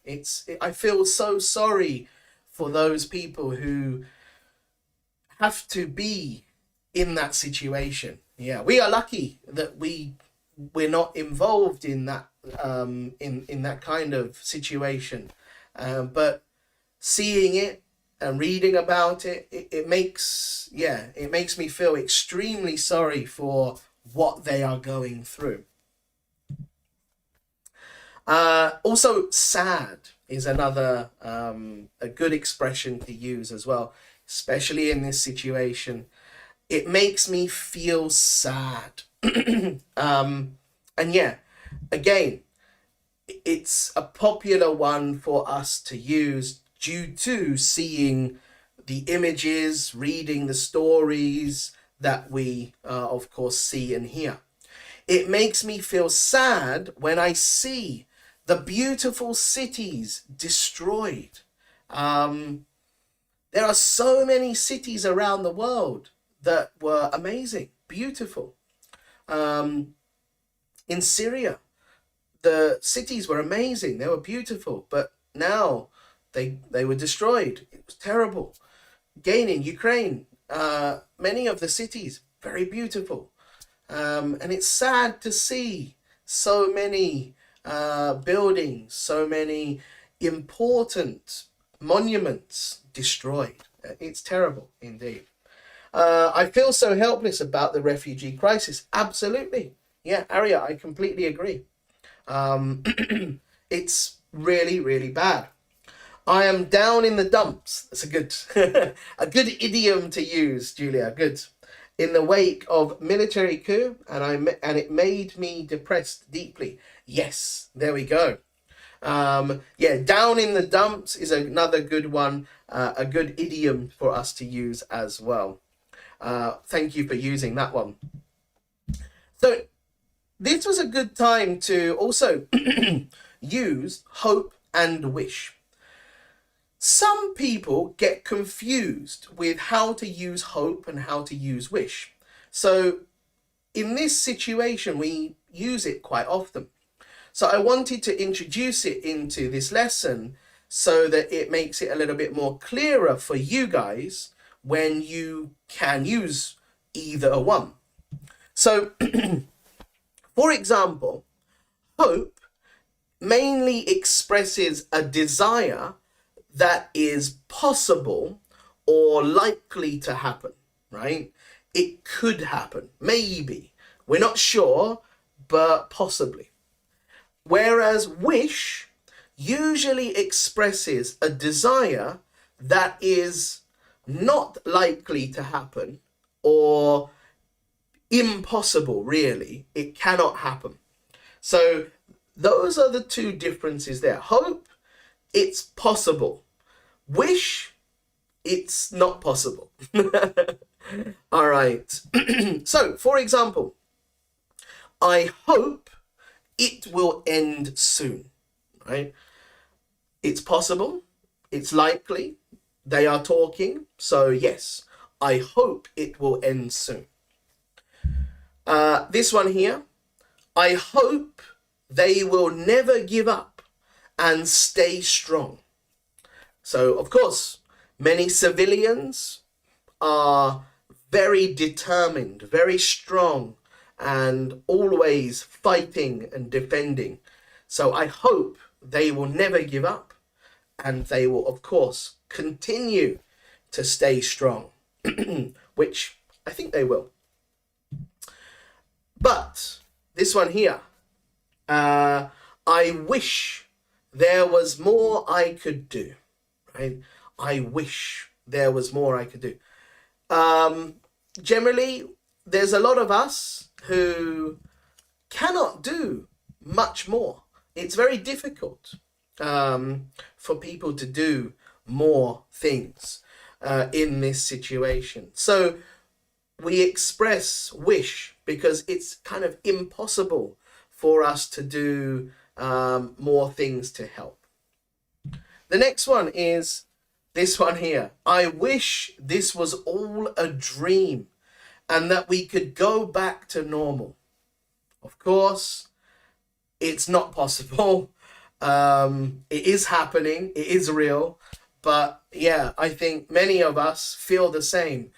I feel so sorry for those people who have to be in that situation. Yeah, we are lucky that we're not involved in that in that kind of situation, but seeing it and reading about it, it makes me feel extremely sorry for what they are going through. Also, sad is another a good expression to use as well, especially in this situation. It makes me feel sad. And yeah, again, it's a popular one for us to use due to seeing the images, reading the stories that we, of course, see and hear. It makes me feel sad when I see the beautiful cities destroyed. There are so many cities around the world that were amazing, beautiful. In Syria, the cities were amazing, they were beautiful, but now they were destroyed. It was terrible. Again, in Ukraine, many of the cities, very beautiful. And it's sad to see so many buildings, so many important monuments destroyed. It's terrible indeed. I feel so helpless about the refugee crisis. Absolutely. Yeah, Arya, I completely agree. It's really, really bad. I am down in the dumps. That's a good a good idiom to use, Julia. Good. In the wake of military coup, and it made me depressed deeply. Yes, there we go. Yeah, down in the dumps is another good one, a good idiom for us to use as well. Thank you for using that one. So this was a good time to also use hope and wish. Some people get confused with how to use hope and how to use wish. So in this situation, we use it quite often. So I wanted to introduce it into this lesson so that it makes it a little bit more clearer for you guys when you can use either one. So, for example, hope mainly expresses a desire that is possible or likely to happen, right? It could happen, maybe. We're not sure, but possibly. Whereas wish usually expresses a desire that is not likely to happen or impossible, really. It cannot happen. So those are the two differences there. Hope, it's possible. Wish, it's not possible. All right. So, for example, I hope it will end soon, right? It's possible. It's likely. They are talking. So, yes, I hope it will end soon. This one here, I hope they will never give up and stay strong. So, of course, many civilians are very determined, very strong, and always fighting and defending. So I hope they will never give up, and they will, of course, continue to stay strong, which I think they will. But this one here, I wish there was more I could do, right? I wish there was more I could do. Generally, there's a lot of us who cannot do much more. It's very difficult for people to do more things in this situation. So we express wish because it's kind of impossible for us to do more things to help. The next one is this one here. I wish this was all a dream and that we could go back to normal. Of course, it's not possible. It is happening. It is real. But yeah, I think many of us feel the same.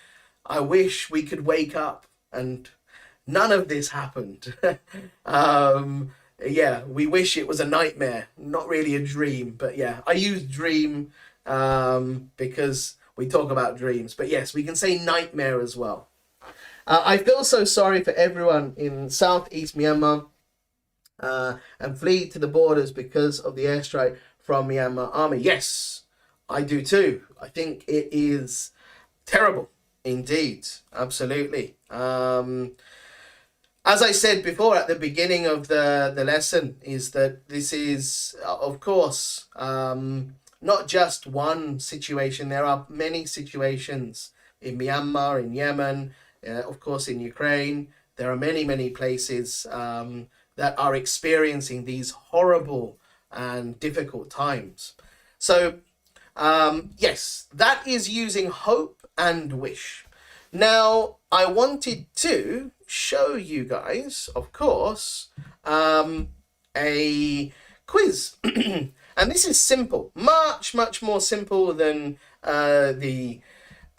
I wish we could wake up and none of this happened. Yeah, we wish it was a nightmare, not really a dream. But yeah, I use dream because we talk about dreams. But yes, we can say nightmare as well. I feel so sorry for everyone in southeast Myanmar and flee to the borders because of the airstrike from Myanmar army. Yes, I do too. I think it is terrible indeed. Absolutely. As I said before at the beginning of the lesson, is that this is, of course, not just one situation. There are many situations in Myanmar, in Yemen, of course, in Ukraine. There are many, many places that are experiencing these horrible and difficult times. So, yes, that is using hope and wish. Now, I wanted to show you guys, of course, a quiz. And this is simple, much, much more simple than the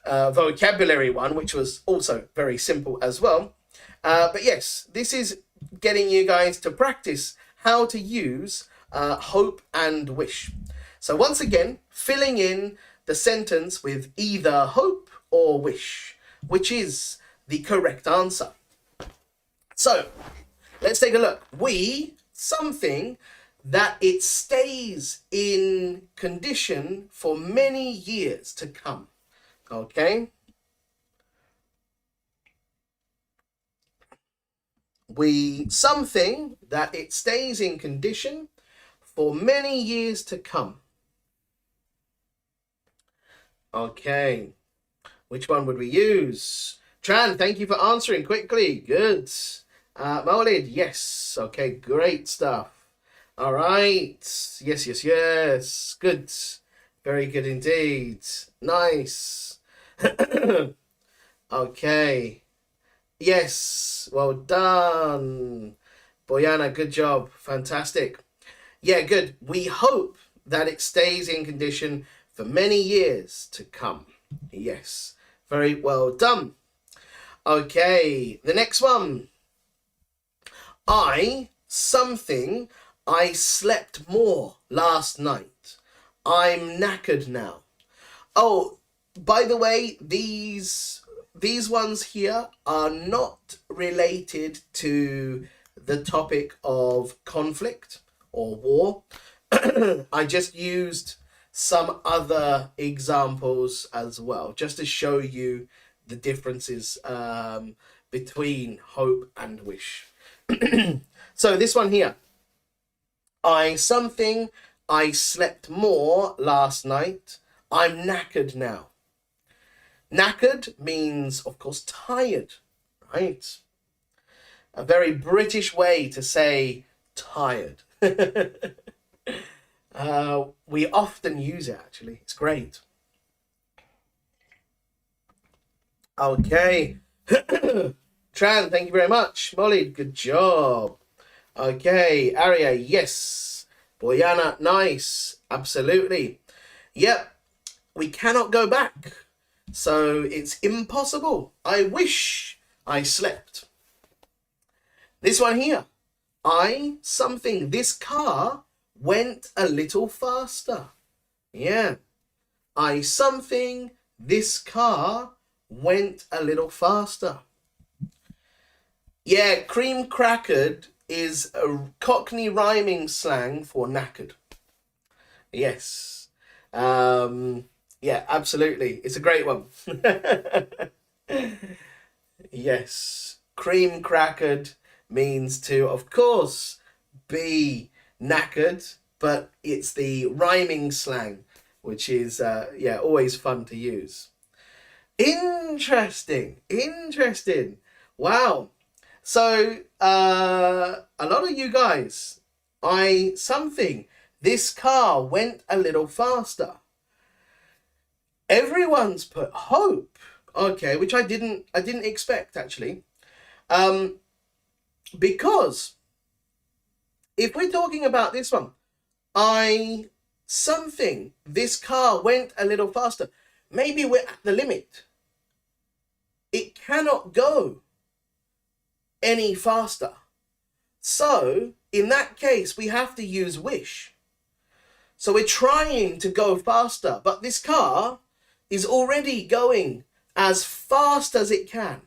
vocabulary one, which was also very simple as well. But yes, this is getting you guys to practice how to use hope and wish. So once again, filling in the sentence with either hope or wish, which is the correct answer. So let's take a look. We, something that it stays in condition for many years to come. Okay? We, something that it stays in condition for many years to come. Okay. Which one would we use? Tran, thank you for answering quickly. Good. Maulid, yes. Okay, great stuff. All right. Yes, yes, yes. Good. Very good indeed. Nice. Okay. Yes. Well done. Boyana, good job. Fantastic. Yeah, good. We hope that it stays in condition for many years to come. Yes. Very well done. Okay. The next one. I slept more last night. I'm knackered now. Oh, by the way, these ones here are not related to the topic of conflict or war. I just used some other examples as well, just to show you the differences between hope and wish. So this one here. I slept more last night. I'm knackered now. Knackered means, of course, tired, right? A very British way to say tired. We often use it, actually. It's great. Okay. Tran, thank you very much. Molly, good job. Okay. Aria, yes. Boyana, nice. Absolutely. Yep, we cannot go back. So it's impossible. I wish I slept. This one here. This car went a little faster. Yeah. This car went a little faster. Yeah, cream crackered is a Cockney rhyming slang for knackered. Yes. Yeah, absolutely. It's a great one. Yes. Cream crackered means to, of course, be knackered, but it's the rhyming slang, which is, yeah, always fun to use. Interesting. Interesting. Wow. So, a lot of you guys, this car went a little faster. Everyone's put hope. Okay, which I didn't expect actually. Because if we're talking about this one, this car went a little faster. Maybe we're at the limit. It cannot go any faster. So in that case, we have to use wish. So we're trying to go faster, but this car is already going as fast as it can.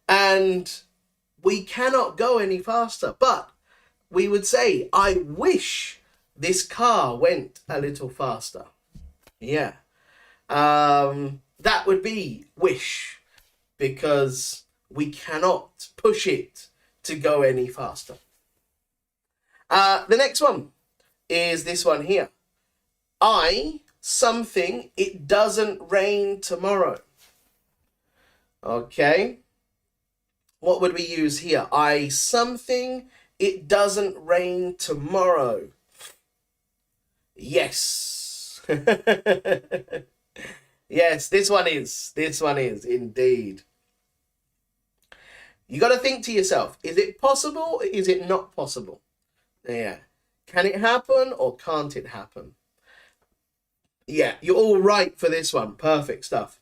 And we cannot go any faster, but we would say, I wish this car went a little faster. Yeah. That would be wish, because we cannot push it to go any faster. The next one is this one here. It doesn't rain tomorrow. Okay. What would we use here? It doesn't rain tomorrow. Yes. Yes, this one is indeed. You got to think to yourself, is it possible or is it not possible? Yeah. Can it happen or can't it happen? Yeah, you're all right for this one. Perfect stuff.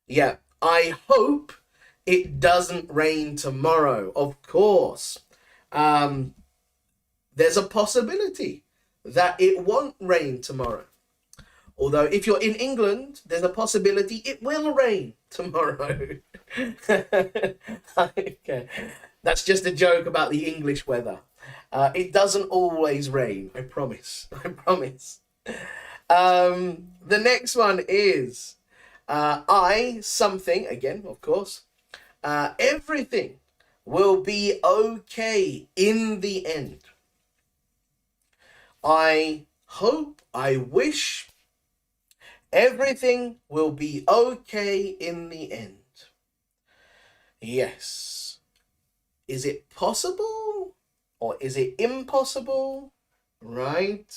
Yeah, I hope it doesn't rain tomorrow. Of course. There's a possibility that it won't rain tomorrow. Although if you're in England, there's a possibility it will rain tomorrow. Okay. That's just a joke about the English weather. It doesn't always rain, I promise. I promise. The next one is again, of course. Everything will be okay in the end. I wish everything will be okay in the end. Yes. Is it possible or is it impossible? Right?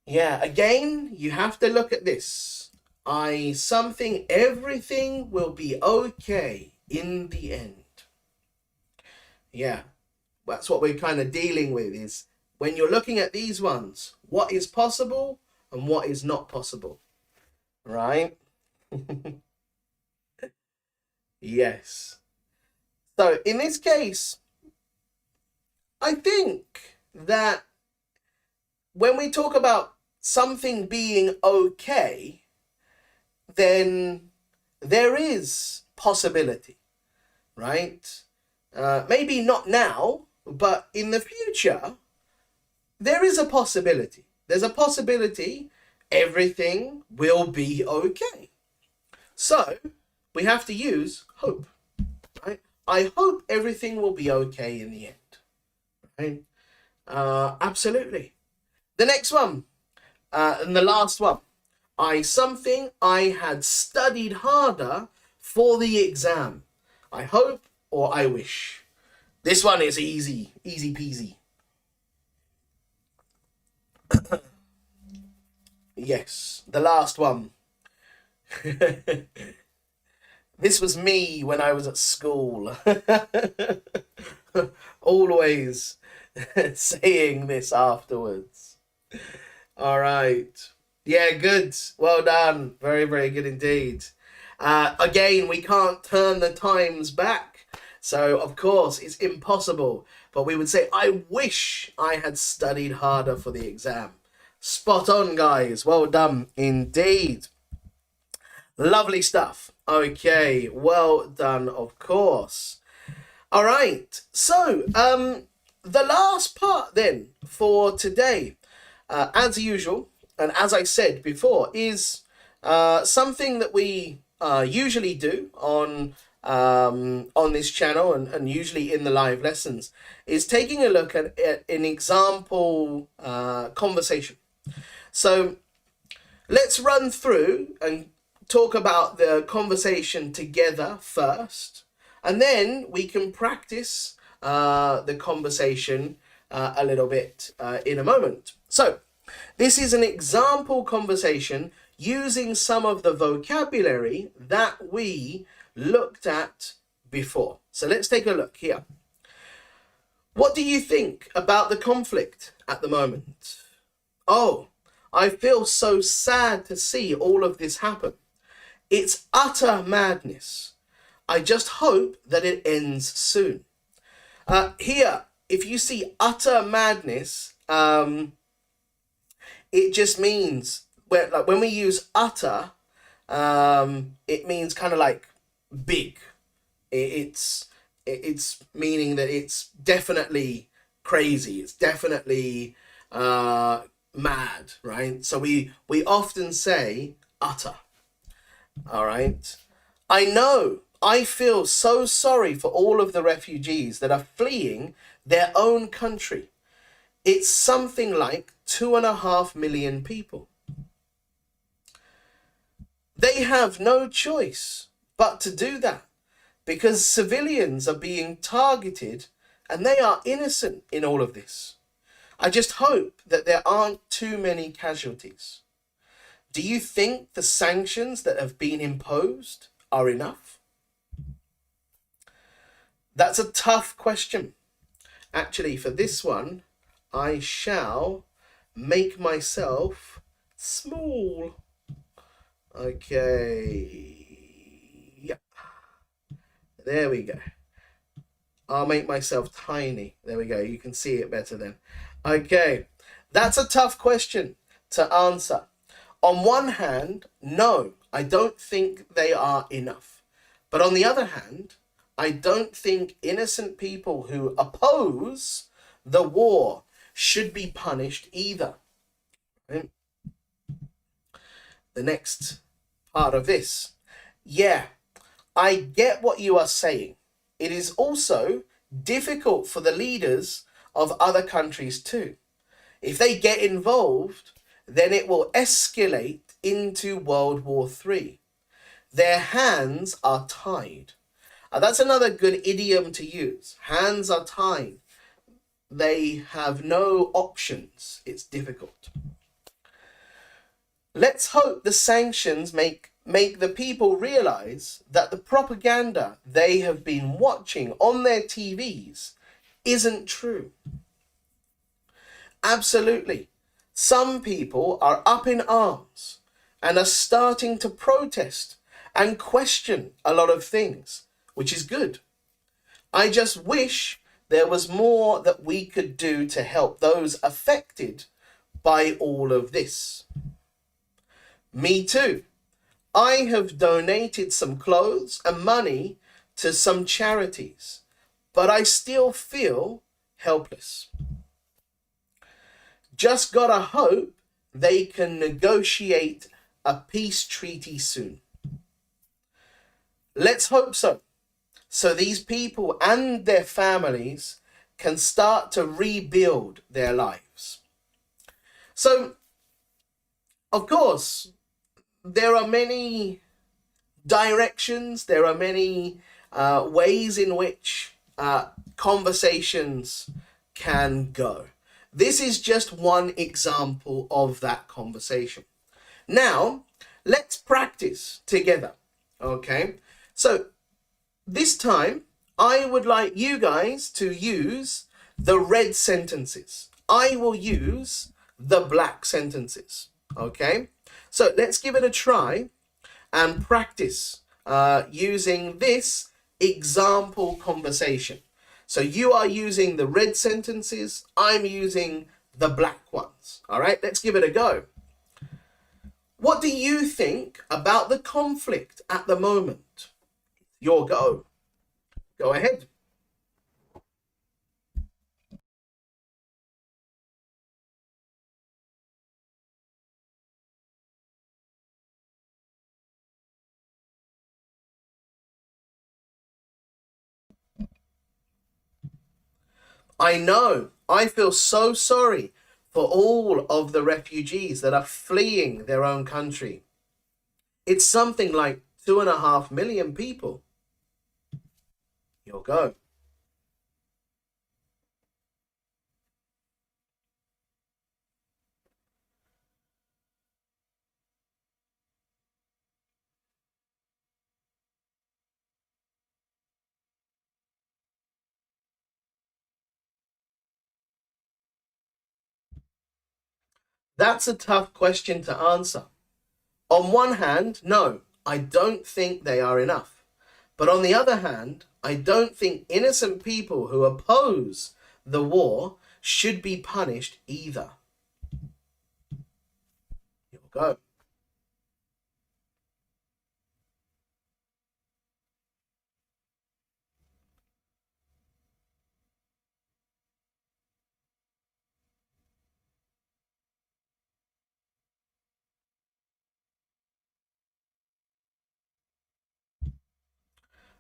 Yeah, again, you have to look at this. Everything will be okay in the end. Yeah, that's what we're kind of dealing with, is when you're looking at these ones, what is possible and what is not possible, right? Yes. So in this case, I think that when we talk about something being okay, then there is possibility, right? Maybe not now, but in the future, there is a possibility. There's a possibility everything will be okay. So we have to use hope, right? I hope everything will be okay in the end, right? Absolutely. The next one, and the last one. I had studied harder for the exam. I hope or I wish. This one is easy peasy. Yes, the last one. This was me when I was at school. Always saying this afterwards. All right. Yeah, good. Well done. Very, very good indeed. Again, we can't turn the times back. So, of course, it's impossible. But we would say, I wish I had studied harder for the exam. Spot on, guys. Well done indeed. Lovely stuff. Okay, well done, of course. All right. So, the last part then for today, as usual, and as I said before, is something that we usually do on this channel and usually in the live lessons, is taking a look at an example conversation. So let's run through and talk about the conversation together first, and then we can practice the conversation a little bit in a moment. So this is an example conversation using some of the vocabulary that we looked at before. So let's take a look here. What do you think about the conflict at the moment? Oh, I feel so sad to see all of this happen. It's utter madness. I just hope that it ends soon. Here, if you see utter madness, it just means, when we use utter, it means kind of like big. It's meaning that it's definitely crazy. It's definitely mad, right? So we often say utter. All right. I feel so sorry for all of the refugees that are fleeing their own country. It's something like 2.5 million people. They have no choice but to do that because civilians are being targeted and they are innocent in all of this. I just hope that there aren't too many casualties. Do you think the sanctions that have been imposed are enough? That's a tough question. Actually, for this one, I shall make myself small. Okay. Yep. There we go. I'll make myself tiny. There we go. You can see it better then. Okay. That's a tough question to answer. On one hand, no, I don't think they are enough. But on the other hand, I don't think innocent people who oppose the war should be punished either. Right? The next part of this. Yeah, I get what you are saying. It is also difficult for the leaders of other countries too. If they get involved, then it will escalate into World War III. Their hands are tied. That's another good idiom to use. Hands are tied. They have no options. It's difficult. Let's hope the sanctions make the people realize that the propaganda they have been watching on their TVs isn't true. Absolutely. Some people are up in arms and are starting to protest and question a lot of things, which is good. I just wish there was more that we could do to help those affected by all of this. Me too. I have donated some clothes and money to some charities, but I still feel helpless. Just gotta hope they can negotiate a peace treaty soon. Let's hope so. So these people and their families can start to rebuild their lives. So, of course, there are many directions, there are many ways in which conversations can go. This is just one example of that conversation. Now, let's practice together, okay? So, this time, I would like you guys to use the red sentences. I will use the black sentences. Okay, so let's give it a try and practice using this example conversation. So you are using the red sentences, I'm using the black ones. All right, let's give it a go. What do you think about the conflict at the moment? Your go. Go ahead. I know. I feel so sorry for all of the refugees that are fleeing their own country. It's something like 2.5 million people. You'll go. That's a tough question to answer. On one hand, no, I don't think they are enough. But on the other hand, I don't think innocent people who oppose the war should be punished either. You'll go.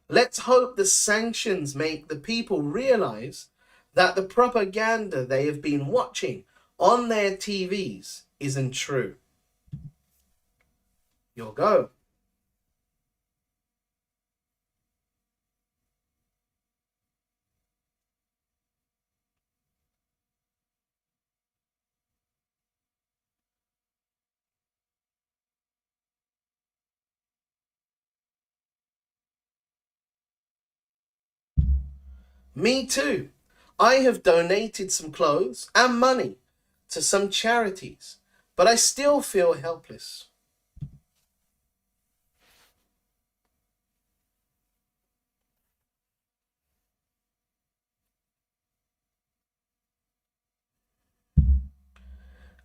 Let's hope the sanctions make the people realize that the propaganda they have been watching on their TVs isn't true. You'll go. Me too. I have donated some clothes and money to some charities, but I still feel helpless.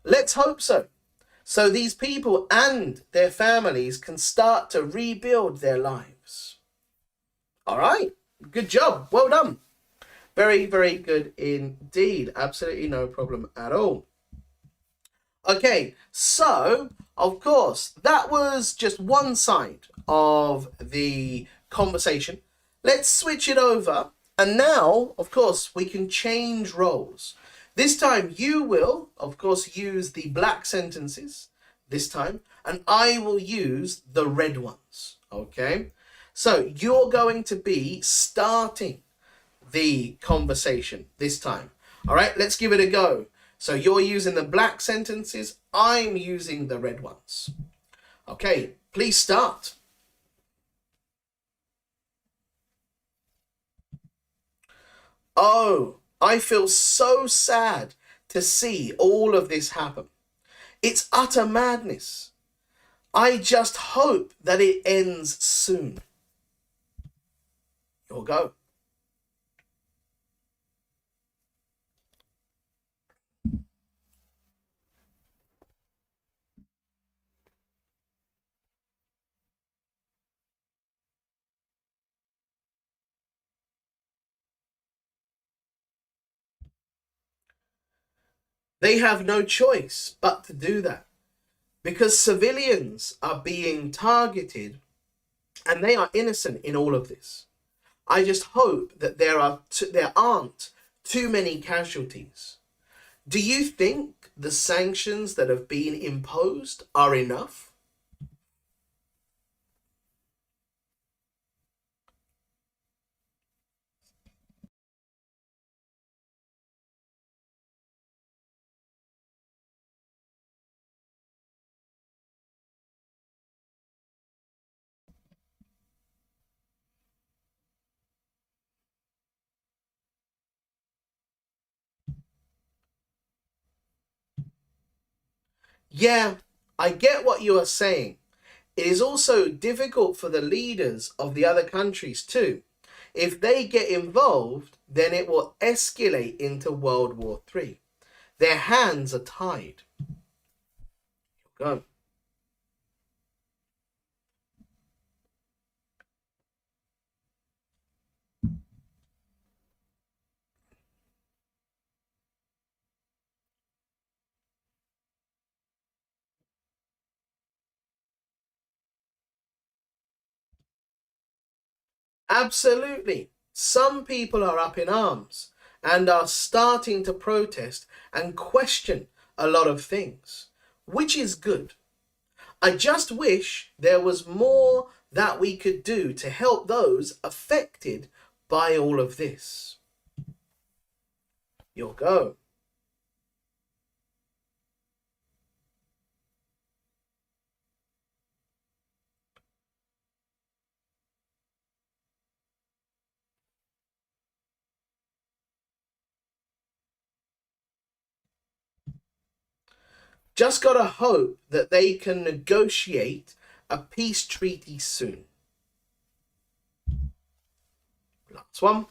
Let's hope so. So these people and their families can start to rebuild their lives. All right. Good job. Well done. Very, very good indeed. Absolutely no problem at all. Okay, so of course, that was just one side of the conversation. Let's switch it over. And now, of course, we can change roles. This time, you will, of course, use the black sentences this time, and I will use the red ones. Okay, so you're going to be starting the conversation this time. All right, let's give it a go. So you're using the black sentences, I'm using the red ones. Okay, please start. Oh, I feel so sad to see all of this happen. It's utter madness. I just hope that it ends soon. You'll go. They have no choice but to do that because civilians are being targeted and they are innocent in all of this. I just hope that there aren't too many casualties. Do you think the sanctions that have been imposed are enough? Yeah, I get what you are saying. It is also difficult for the leaders of the other countries too. If they get involved, then it will escalate into World War III. Their hands are tied. Go. Absolutely. Some people are up in arms and are starting to protest and question a lot of things, which is good. I just wish there was more that we could do to help those affected by all of this. You'll go. Just gotta hope that they can negotiate a peace treaty soon. Last one.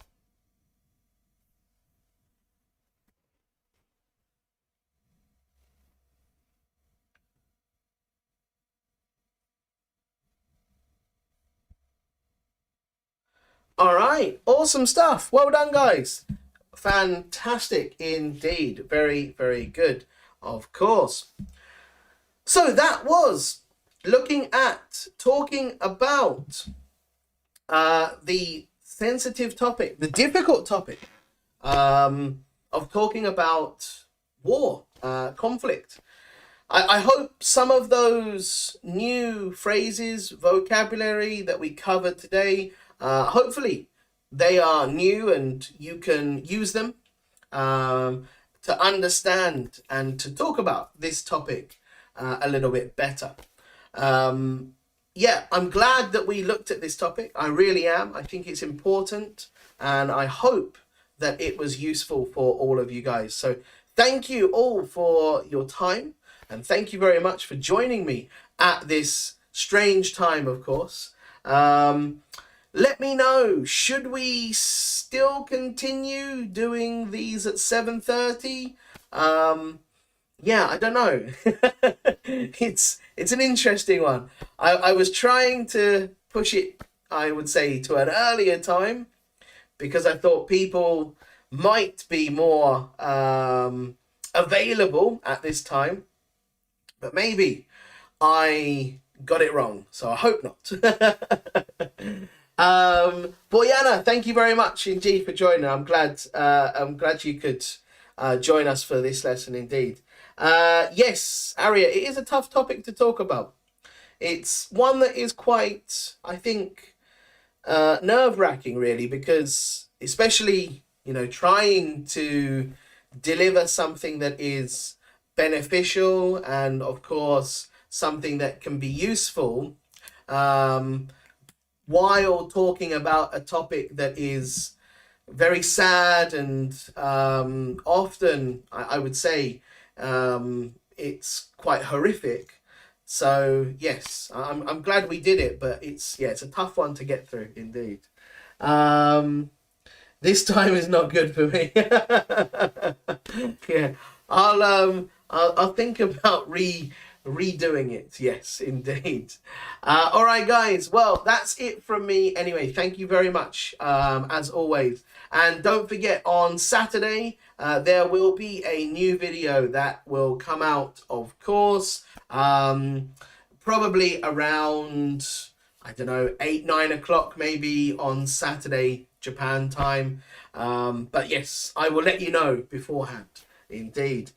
All right, awesome stuff. Well done, guys. Fantastic indeed. Very, very good, of course. So that was talking about the sensitive topic, the difficult topic of talking about war, conflict. I hope some of those new phrases, vocabulary that we covered today, hopefully they are new and you can use them to understand and to talk about this topic a little bit better. Yeah, I'm glad that we looked at this topic. I really am. I think it's important and I hope that it was useful for all of you guys. So thank you all for your time and thank you very much for joining me at this strange time, of course. Let me know, should we still continue doing these at 7:30? Yeah, I don't know. It's an interesting one. I was trying to push it, I would say, to an earlier time because I thought people might be more available at this time, but maybe I got it wrong, so I hope not. Boyana, thank you very much indeed for joining. I'm glad you could join us for this lesson indeed. Yes, Aria, it is a tough topic to talk about. It's one that is quite, I think, nerve-wracking, really, because especially, trying to deliver something that is beneficial and, of course, something that can be useful while talking about a topic that is very sad and often, I would say, it's quite horrific. So yes, I'm glad we did it, but it's a tough one to get through indeed. This time is not good for me. Yeah, I'll think about redoing it. Yes, indeed. All right, guys. Well, that's it from me. Anyway, thank you very much, as always. And don't forget, on Saturday, there will be a new video that will come out, of course, probably around, I don't know, 8, 9 o'clock maybe on Saturday, Japan time. But yes, I will let you know beforehand, indeed.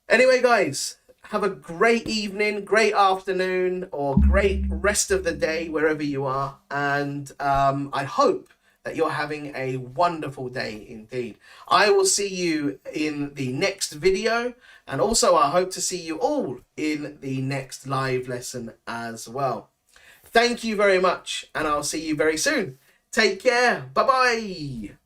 Anyway, guys, have a great evening, great afternoon, or great rest of the day wherever you are. And I hope that you're having a wonderful day indeed. I will see you in the next video. And also, I hope to see you all in the next live lesson as well. Thank you very much, and I'll see you very soon. Take care. Bye-bye.